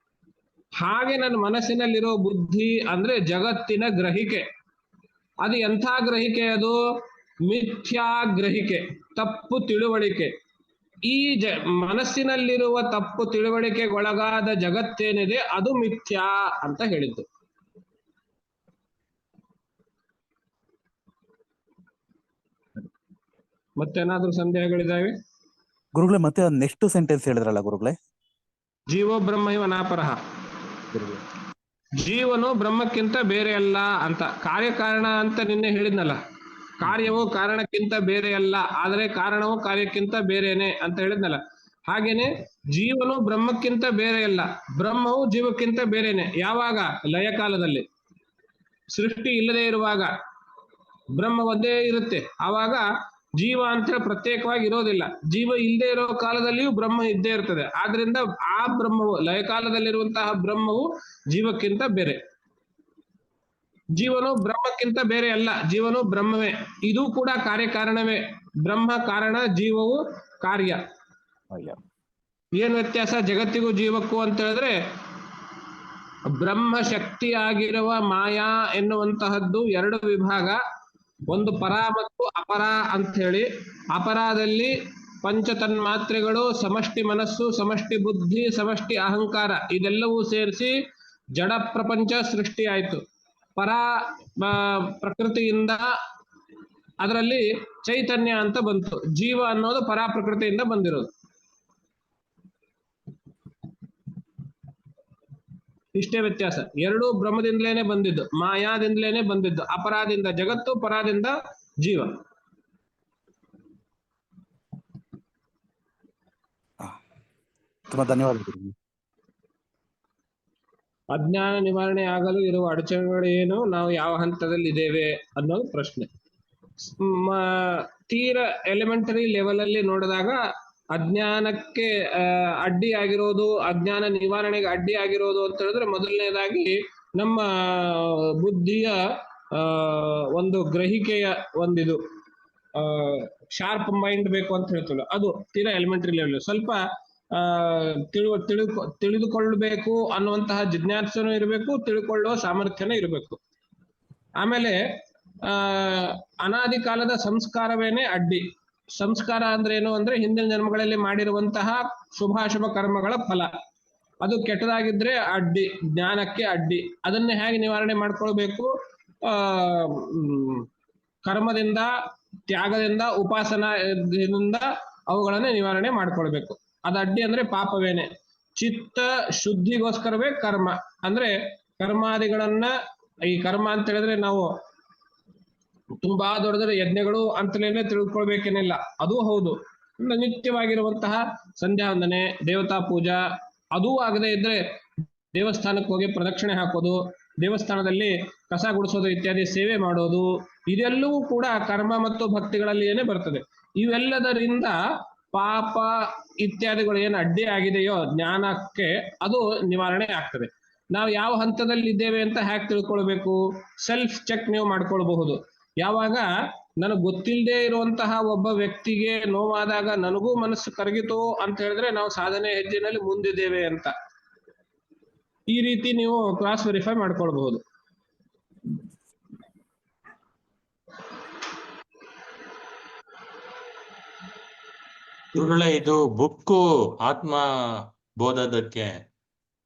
ಹಾಗೆ ನನ್ನ ಮನಸ್ಸಿನಲ್ಲಿರೋ ಬುದ್ಧಿ ಅಂದ್ರೆ ಜಗತ್ತಿನ ಗ್ರಹಿಕೆ. ಅದು ಎಂಥ ಗ್ರಹಿಕೆ? ಅದು ಮಿಥ್ಯಾ ಗ್ರಹಿಕೆ, ತಪ್ಪು ತಿಳುವಳಿಕೆ. ಈ ಮನಸ್ಸಿನಲ್ಲಿರುವ ತಪ್ಪು ತಿಳುವಳಿಕೆಗೊಳಗಾದ ಜಗತ್ತೇನಿದೆ ಅದು ಮಿಥ್ಯಾ ಅಂತ ಹೇಳಿದ್ದು. ಮತ್ತೇನಾದ್ರೂ ಸಂದೇಹಗಳಿದಾವೆ? ಗುರುಗಳೇ ಮತ್ತೆ ನೆಕ್ಸ್ಟ್ ಸೆಂಟೆನ್ಸ್ ಹೇಳಿದ್ರಲ್ಲ ಗುರುಗಳೇ, ಜೀವೋ ಬ್ರಹ್ಮ ಇವ ನಾಪರಹ. ಜೀವನು ಬ್ರಹ್ಮಕ್ಕಿಂತ ಬೇರೆ ಅಲ್ಲ ಅಂತ. ಕಾರ್ಯಕಾರಣ ಅಂತ ನಿನ್ನೆ ಹೇಳಿದ್ನಲ್ಲ, ಕಾರ್ಯವು ಕಾರಣಕ್ಕಿಂತ ಬೇರೆ ಅಲ್ಲ, ಆದರೆ ಕಾರಣವು ಕಾರ್ಯಕ್ಕಿಂತ ಬೇರೆನೆ ಅಂತ ಹೇಳಿದ್ನಲ್ಲ. ಹಾಗೇನೆ ಜೀವನು ಬ್ರಹ್ಮಕ್ಕಿಂತ ಬೇರೆ ಅಲ್ಲ, ಬ್ರಹ್ಮವು ಜೀವಕ್ಕಿಂತ ಬೇರೆನೆ. ಯಾವಾಗ? ಲಯ ಕಾಲದಲ್ಲಿ, ಸೃಷ್ಟಿ ಇಲ್ಲದೆ ಇರುವಾಗ ಬ್ರಹ್ಮ ಒಂದೇ ಇರುತ್ತೆ. ಆವಾಗ ಜೀವ ಅಂತೇಳಿ ಪ್ರತ್ಯೇಕವಾಗಿ ಇರೋದಿಲ್ಲ. ಜೀವ ಇಲ್ಲದೆ ಇರೋ ಕಾಲದಲ್ಲಿಯೂ ಬ್ರಹ್ಮ ಇದ್ದೇ ಇರ್ತದೆ. ಆದ್ರಿಂದ ಆ ಬ್ರಹ್ಮವು, ಲಯ ಕಾಲದಲ್ಲಿರುವಂತಹ ಬ್ರಹ್ಮವು ಜೀವಕ್ಕಿಂತ ಬೇರೆ. ಜೀವನು ಬ್ರಹ್ಮಕ್ಕಿಂತ ಬೇರೆ ಅಲ್ಲ, ಜೀವನು ಬ್ರಹ್ಮವೇ. ಇದು ಕೂಡ ಕಾರ್ಯಕಾರಣವೇ. ಬ್ರಹ್ಮ ಕಾರಣ, ಜೀವವು ಕಾರ್ಯ. ಏನ್ ವ್ಯತ್ಯಾಸ ಜಗತ್ತಿಗೂ ಜೀವಕ್ಕೂ ಅಂತ ಹೇಳಿದ್ರೆ, ಬ್ರಹ್ಮ ಶಕ್ತಿಯಾಗಿರುವ ಮಾಯಾ ಎನ್ನುವಂತಹದ್ದು ಎರಡು ವಿಭಾಗ. ಒಂದು ಪರ ಮತ್ತು ಅಪರ ಅಂತ ಹೇಳಿ. ಅಪರಾದಲ್ಲಿ ಪಂಚತನ್ಮಾತ್ರೆಗಳು, ಸಮಷ್ಟಿ ಮನಸ್ಸು, ಸಮಷ್ಟಿ ಬುದ್ಧಿ, ಸಮಷ್ಟಿ ಅಹಂಕಾರ ಇದೆಲ್ಲವೂ ಸೇರಿಸಿ ಜಡ ಪ್ರಪಂಚ ಸೃಷ್ಟಿ ಆಯ್ತು. ಪರ ಪ್ರಕೃತಿಯಿಂದ ಅದರಲ್ಲಿ ಚೈತನ್ಯ ಅಂತ ಬಂತು. ಜೀವ ಅನ್ನೋದು ಪರ ಪ್ರಕೃತಿಯಿಂದ ಬಂದಿರೋದು. ಇಷ್ಟೇ ವ್ಯತ್ಯಾಸ. ಎರಡೂ ಬ್ರಹ್ಮದಿಂದಲೇನೆ ಬಂದಿದ್ದು, ಮಾಯಾದಿಂದಲೇನೆ ಬಂದಿದ್ದು. ಅಪರಾದಿಂದ ಜಗತ್ತು, ಪರಾದಿಂದ ಜೀವ. ತುಂಬಾ ಧನ್ಯವಾದಗಳು. ಅಜ್ಞಾನ ನಿವಾರಣೆ ಆಗಲು ಇರುವ ಅಡಚಣೆಗಳು ಏನು? ನಾವು ಯಾವ ಹಂತದಲ್ಲಿ ಇದ್ದೇವೆ ಅನ್ನೋದು ಪ್ರಶ್ನೆ. ತೀರ ಎಲಿಮೆಂಟರಿ ಲೆವೆಲ್ ಅಲ್ಲಿ ನೋಡಿದಾಗ ಅಜ್ಞಾನಕ್ಕೆ ಅಡ್ಡಿ ಆಗಿರೋದು, ಅಜ್ಞಾನ ನಿವಾರಣೆಗೆ ಅಡ್ಡಿ ಆಗಿರೋದು ಅಂತ ಹೇಳಿದ್ರೆ, ಮೊದಲನೇದಾಗಿ ನಮ್ಮ ಬುದ್ಧಿಯ ಒಂದು ಗ್ರಹಿಕೆಯ ಒಂದಿದು ಶಾರ್ಪ್ ಮೈಂಡ್ ಬೇಕು ಅಂತ ಹೇಳ್ತೀವಿ. ಅದು ತೀರಾ ಎಲಿಮೆಂಟರಿ ಲೆವೆಲ್. ಸ್ವಲ್ಪ ತಿಳಿದುಕೊಳ್ಳಬೇಕು ಅನ್ನುವಂತಹ ಜಿಜ್ಞಾಸೆನೂ ಇರಬೇಕು, ತಿಳ್ಕೊಳ್ಳುವ ಸಾಮರ್ಥ್ಯನೂ ಇರಬೇಕು. ಆಮೇಲೆ ಅನಾದಿ ಕಾಲದ ಸಂಸ್ಕಾರವೇನೆ ಅಡ್ಡಿ. ಸಂಸ್ಕಾರ ಅಂದ್ರೆ ಏನು ಅಂದ್ರೆ, ಹಿಂದಿನ ಜನ್ಮಗಳಲ್ಲಿ ಮಾಡಿರುವಂತಹ ಶುಭಾಶುಭ ಕರ್ಮಗಳ ಫಲ. ಅದು ಕೆಟ್ಟದಾಗಿದ್ರೆ ಅಡ್ಡಿ, ಜ್ಞಾನಕ್ಕೆ ಅಡ್ಡಿ. ಅದನ್ನೇ ಹೇಗೆ ನಿವಾರಣೆ ಮಾಡ್ಕೊಳ್ಬೇಕು? ಕರ್ಮದಿಂದ, ತ್ಯಾಗದಿಂದ, ಉಪಾಸನದಿಂದ ಅವುಗಳನ್ನ ನಿವಾರಣೆ ಮಾಡ್ಕೊಳ್ಬೇಕು. ಅದು ಅಡ್ಡಿ ಅಂದ್ರೆ ಪಾಪವೇನೆ. ಚಿತ್ತ ಶುದ್ಧಿಗೋಸ್ಕರವೇ ಕರ್ಮ. ಅಂದ್ರೆ ಕರ್ಮಾದಿಗಳನ್ನ, ಈ ಕರ್ಮ ಅಂತ ಹೇಳಿದ್ರೆ ನಾವು ತುಂಬಾ ದೊಡ್ಡ ಯಜ್ಞಗಳು ಅಂತಲೇ ತಿಳ್ಕೊಳ್ಬೇಕೇನಿಲ್ಲ. ಅದು ಹೌದು, ನಿತ್ಯವಾಗಿರುವಂತಹ ಸಂಧ್ಯಾ ವಂದನೆ, ದೇವತಾ ಪೂಜಾ, ಅದೂ ಆಗದೆ ಇದ್ರೆ ದೇವಸ್ಥಾನಕ್ಕೆ ಹೋಗಿ ಪ್ರದಕ್ಷಿಣೆ ಹಾಕೋದು, ದೇವಸ್ಥಾನದಲ್ಲಿ ಕಸ ಗುಡಿಸೋದು ಇತ್ಯಾದಿ ಸೇವೆ ಮಾಡೋದು, ಇದೆಲ್ಲವೂ ಕೂಡ ಕರ್ಮ ಮತ್ತು ಭಕ್ತಿಗಳಲ್ಲಿ ಏನೇ ಬರ್ತದೆ. ಇವೆಲ್ಲದರಿಂದ ಪಾಪ ಇತ್ಯಾದಿಗಳು ಏನು ಅಡ್ಡಿ ಆಗಿದೆಯೋ ಜ್ಞಾನಕ್ಕೆ, ಅದು ನಿವಾರಣೆ ಆಗ್ತದೆ. ನಾವು ಯಾವ ಹಂತದಲ್ಲಿ ಇದ್ದೇವೆ ಅಂತ ಹ್ಯಾಕ್ ತಿಳ್ಕೊಳ್ಬೇಕು? ಸೆಲ್ಫ್ ಚೆಕ್ ನೀವು ಮಾಡ್ಕೊಳ್ಬಹುದು. ಯಾವಾಗ ನನಗೆ ಗೊತ್ತಿಲ್ಲದೆ ಇರುವಂತಹ ಒಬ್ಬ ವ್ಯಕ್ತಿಗೆ ನೋವಾದಾಗ ನನಗೂ ಮನಸ್ಸು ಕರಗಿತು ಅಂತ ಹೇಳಿದ್ರೆ ನಾವು ಸಾಧನೆ ಹೆಜ್ಜೆನಲ್ಲಿ ಮುಂದಿದ್ದೇವೆ ಅಂತ. ಈ ರೀತಿ ನೀವು ಕ್ರಾಸ್ ವೆರಿಫೈ ಮಾಡ್ಕೊಳ್ಬಹುದು. ಗುರುಗಳೇ, ಇದು ಬುಕ್ಕು ಆತ್ಮ ಬೋಧದಕ್ಕೆ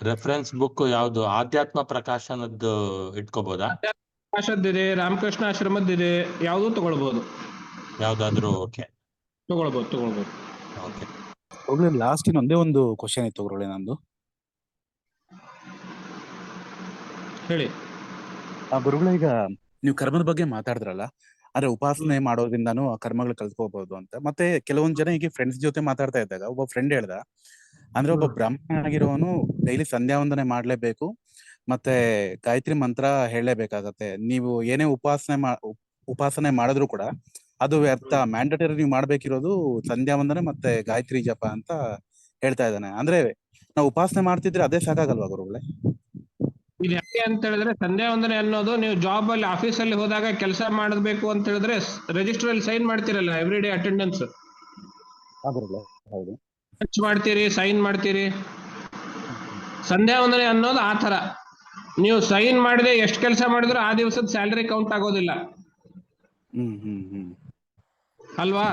ರೆಫರೆನ್ಸ್ ಬುಕ್ ಯಾವ್ದು? ಆಧ್ಯಾತ್ಮ ಪ್ರಕಾಶನದ್ದು ಇಟ್ಕೋಬಹುದಾ? ಪ್ರಕಾಶದ್ದಿದೆ, ರಾಮಕೃಷ್ಣ ಆಶ್ರಮದ್ದಿದೆ, ಯಾವ್ದು ತಗೊಳ್ಬಹುದು. ಯಾವ್ದಾದ್ರು? ಓಕೆ, ತಗೊಳ್ಬಹುದು. ಓಕೆ. ಲಾಸ್ಟ್ ಇನ್ನೊಂದೇ ಒಂದು ಕ್ವಶನ್ ಇತ್ತು ಗುರುಗಳೇ ನಂದು. ಹೇಳಿ. ಗುರುಗಳೇ, ಈಗ ನೀವು ಕರ್ಮದ ಬಗ್ಗೆ ಮಾತಾಡಿದ್ರಲ್ಲ, ಅಂದ್ರೆ ಉಪಾಸನೆ ಮಾಡೋದ್ರಿಂದಾನು ಆ ಕರ್ಮಗಳು ಕಲ್ತ್ಕೋಬಹುದು ಅಂತ. ಮತ್ತೆ ಕೆಲವೊಂದ್ ಜನ ಈಗ ಫ್ರೆಂಡ್ಸ್ ಜೊತೆ ಮಾತಾಡ್ತಾ ಇದ್ದಾಗ ಒಬ್ಬ ಫ್ರೆಂಡ್ ಹೇಳ್ದ, ಅಂದ್ರೆ ಒಬ್ಬ ಬ್ರಾಹ್ಮಣ ಆಗಿರೋನು ಡೈಲಿ ಸಂಧ್ಯಾ ವಂದನೆ ಮಾಡ್ಲೇಬೇಕು, ಮತ್ತೆ ಗಾಯತ್ರಿ ಮಂತ್ರ ಹೇಳಲೇಬೇಕಾಗತ್ತೆ. ನೀವು ಏನೇ ಉಪಾಸನೆ ಮಾಡಿದ್ರು ಕೂಡ ಅದು ವ್ಯರ್ಥ, ಮ್ಯಾಂಡೇಟರಿ ನೀವು ಮಾಡ್ಬೇಕಿರೋದು ಸಂಧ್ಯಾ ವಂದನೆ ಮತ್ತೆ ಗಾಯತ್ರಿ ಜಪ ಅಂತ ಹೇಳ್ತಾ ಇದ್ದಾನೆ. ಅಂದ್ರೆ ನಾವು ಉಪಾಸನೆ ಮಾಡ್ತಿದ್ರೆ ಅದೇ ಸಾಕಾಗಲ್ವಾ ಗುರುಗಳೇ? ಇದು ಯಾಕೆ ಅಂತ ಹೇಳಿದ್ರೆ, ಸಂಧ್ಯಾ ವಂದನೆ ಅನ್ನೋದು ನೀವು ಜಾಬ್ ಅಲ್ಲಿ ಆಫೀಸಲ್ಲಿ ಹೋದಾಗ ಕೆಲಸ ಮಾಡಬೇಕು ಅಂತ ಹೇಳಿದ್ರೆ ರಿಜಿಸ್ಟರ್ ಅಲ್ಲಿ ಸೈನ್ ಮಾಡ್ತಿರಲ್ಲ, ಎವ್ರಿ ಡೇ ಅಟೆಂಡೆನ್ಸ್ ಹೌದು, ಮಾಡ್ತೀರಿ, ಸೈನ್ ಮಾಡ್ತೀರಿ. ಸಂಧ್ಯಾ ವಂದನೆ ಅನ್ನೋದು ಆ ತರ, ನೀವು ಸೈನ್ ಮಾಡದೆ ಎಷ್ಟು ಕೆಲಸ ಮಾಡಿದ್ರು ಆ ದಿವಸದ ಸ್ಯಾಲರಿ ಕೌಂಟ್ ಆಗೋದಿಲ್ಲ ಅಲ್ವಾ?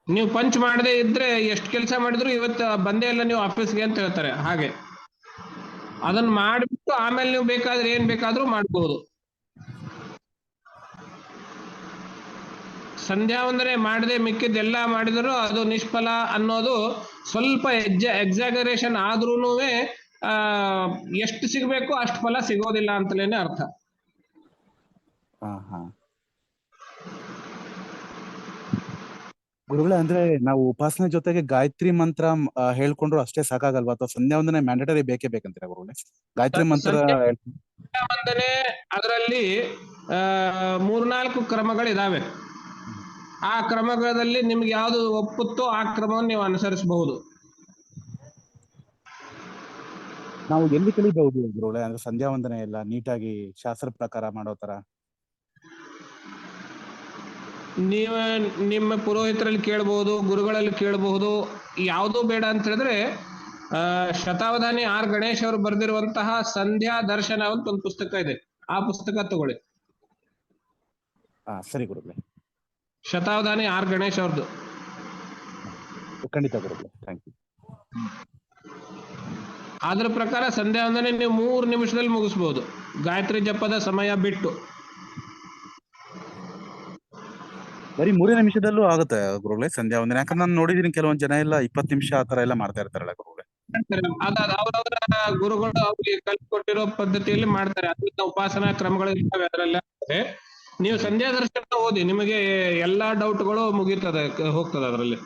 ನೀವು ಪಂಚ್ ಮಾಡದೆ ಇದ್ರೆ ಎಷ್ಟು ಕೆಲಸ ಮಾಡಿದ್ರು ಇವತ್ತು ಬಂದೇ ಇಲ್ಲ ನೀವು ಆಫೀಸ್ಗೆ ಅಂತ ಹೇಳ್ತಾರೆ. ಹಾಗೆ ಅದನ್ನ ಮಾಡಿಬಿಟ್ಟು ಆಮೇಲೆ ನೀವು ಬೇಕಾದ್ರೆ ಏನ್ ಬೇಕಾದ್ರೂ ಮಾಡ್ಬೋದು. ಸಂಧ್ಯಾ ವಂದನೆ ಮಾಡದೆ ಮಿಕ್ಕಿದ್ದೆಲ್ಲ ಮಾಡಿದ್ರು ಅದು ನಿಷ್ಫಲ ಅನ್ನೋದು ಸ್ವಲ್ಪ ಎಕ್ಸಾಗರೇಷನ್ ಆದ್ರೂನು ಎಷ್ಟು ಸಿಗ್ಬೇಕು ಅಷ್ಟು ಫಲ ಸಿಗೋದಿಲ್ಲ ಅಂತಲೇನೆ ಅರ್ಥ. ಗುರುಗಳೇ, ಅಂದ್ರೆ ನಾವು ಉಪಾಸನೆ ಜೊತೆಗೆ ಗಾಯತ್ರಿ ಮಂತ್ರ ಹೇಳ್ಕೊಂಡ್ರು ಅಷ್ಟೇ ಸಾಕಾಗಲ್ವಾ, ಅಥವಾ ಸಂಧ್ಯಾ ವಂದನೆ ಮ್ಯಾಂಡೇಟರಿ ಬೇಕೇ ಬೇಕಂತೀರಾ ಗುರುಗಳೇ? ಗಾಯತ್ರಿ ಮಂತ್ರ ಸಂಧ್ಯಾ ವಂದನೆ ಅದರಲ್ಲಿ 3-4 ಕ್ರಮಗಳಿದಾವೆ. ಆ ಕ್ರಮಗಳಲ್ಲಿ ನಿಮ್ಗೆ ಯಾವ್ದು ಒಪ್ಪುತ್ತೋ ಆ ಕ್ರಮವನ್ನು ನೀವು ಅನುಸರಿಸಬಹುದು. ನಾವು ಎಲ್ಲಿ ಕಲಿಬಹುದು ಗುರುಗಳೇ? ಅಂದ್ರೆ ಸಂಧ್ಯಾ ವಂದನೆ ಎಲ್ಲ ನೀಟಾಗಿ ಶಾಸ್ತ್ರ ಪ್ರಕಾರ ಮಾಡೋ ತರ ನೀವು ನಿಮ್ಮ ಪುರೋಹಿತರಲ್ಲಿ ಕೇಳಬಹುದು, ಗುರುಗಳಲ್ಲಿ ಕೇಳಬಹುದು. ಯಾವುದೂ ಬೇಡ ಅಂತ ಹೇಳಿದ್ರೆ ಶತಾವಧಾನಿ ಆರ್ ಗಣೇಶ್ ಅವರು ಬರೆದಿರುವಂತಹ ಸಂಧ್ಯಾ ದರ್ಶನ ಅಂತ ಒಂದು ಪುಸ್ತಕ ಇದೆ, ಆ ಪುಸ್ತಕ ತಗೊಳ್ಳಿ. ಸರಿ ಗುರುಗಳೇ. ಶತಾವಧಾನಿ ಆರ್ ಗಣೇಶ್ ಅವ್ರದ್ದು. ಖಂಡಿತ ಗುರುಗಳೇ, ಥ್ಯಾಂಕ್ ಯು. ಅದ್ರ ಪ್ರಕಾರ ಸಂಧ್ಯಾ ವಂದನೆ ನೀವು 3 ನಿಮಿಷದಲ್ಲಿ ಮುಗಿಸ್ಬೋದು, ಗಾಯತ್ರಿ ಜಪದ ಸಮಯ ಬಿಟ್ಟು. ಬರೀ 3 ನಿಮಿಷದಲ್ಲೂ ಆಗುತ್ತೆ ಗುರುಗಳೇ ಸಂಧ್ಯಾ ವಂದನೆ? ಯಾಕಂದ್ರೆ ನಾನು ನೋಡಿದೀನಿ ಕೆಲವೊಂದ್ ಜನ ಎಲ್ಲ 20 ನಿಮಿಷ ಆ ತರ ಎಲ್ಲ ಮಾಡ್ತಾ ಇರ್ತಾರಲ್ಲ ಗುರುಗಳೇ. ಅವರವರ ಗುರುಗಳು ಅವ್ರಿಗೆ ಕಲ್ಪಿಕೊಟ್ಟಿರೋ ಪದ್ಧತಿಯಲ್ಲಿ ಮಾಡ್ತಾರೆ. ಅದನ್ನ ಉಪಾಸನಾ ಕ್ರಮಗಳು ಇರ್ತವೆ ಅದರಲ್ಲ. ನೀವು ಸಂಧ್ಯಾ ದರ್ಶನ ಓದಿ, ನಿಮಗೆ ಎಲ್ಲಾ ಡೌಟ್ಗಳು ಮುಗಿತದೆ, ಹೋಗ್ತದೆ ಅದರಲ್ಲಿ.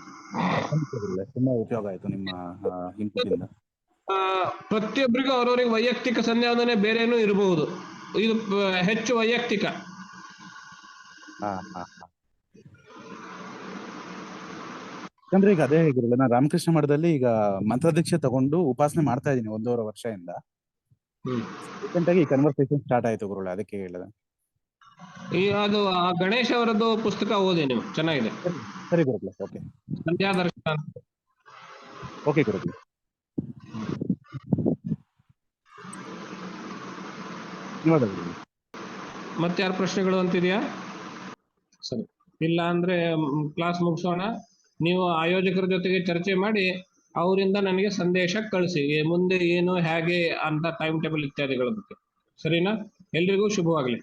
ತುಂಬಾ ಉಪಯೋಗ ಆಯ್ತು ನಿಮ್ಮ ಇನ್ಪುಟ್ ಇಂದ. ಪ್ರತಿಯೊಬ್ಬರಿಗೂ ಅವರವರಿಗೆ ವೈಯಕ್ತಿಕ ಸಂಧ್ಯಾ ವಂದನೆ ಬೇರೆನೂ ಇರಬಹುದು, ಇದು ಹೆಚ್ಚು ವೈಯಕ್ತಿಕ. ಯಾಕಂದ್ರೆ ಈಗ ಅದೇ ಹೇಗಿರಲ್ಲ, ನಾನು ರಾಮಕೃಷ್ಣ ಮಠದಲ್ಲಿ ಈಗ ಮಂತ್ರದೀಕ್ಷೆ ತಗೊಂಡು ಉಪಾಸನೆ ಮಾಡ್ತಾ ಇದ್ದೀನಿ 1.5 ವರ್ಷದಿಂದ. ರೀಸೆಂಟ್ ಆಗಿ ಈ ಕನ್ವರ್ಸೇಷನ್ ಸ್ಟಾರ್ಟ್ ಆಯ್ತು ಗುರುಗಳೇ, ಅದಕ್ಕೆ ಹೇಳಿದೆ. ಅದು ಆ ಗಣೇಶ್ ಅವರದ್ದು ಪುಸ್ತಕ ಓದಿ ನೀವು, ಚೆನ್ನಾಗಿದೆ. ಸರಿ ಗುರುಗಳೇ, ಓಕೆ. ಸಂಧ್ಯಾ ದರ್ಶನ. ಓಕೆ ಗುರುಗಳೇ. ಮತ್ತೆ ಯಾರು ಪ್ರಶ್ನೆಗಳು ಅಂತಿದ್ಯಾ? ಸರಿ, ಇಲ್ಲ ಅಂದ್ರೆ ಕ್ಲಾಸ್ ಮುಗಿಸೋಣ. ನೀವು ಆಯೋಜಕರ ಜೊತೆಗೆ ಚರ್ಚೆ ಮಾಡಿ ಅವರಿಂದ ನನಗೆ ಸಂದೇಶ ಕಳಿಸಿ, ಮುಂದೆ ಏನು ಹೇಗೆ ಅಂತ ಟೈಮ್ ಟೇಬಲ್ ಇತ್ಯಾದಿಗಳ ಬಗ್ಗೆ. ಸರಿನಾ? ಎಲ್ರಿಗೂ ಶುಭವಾಗಲಿ.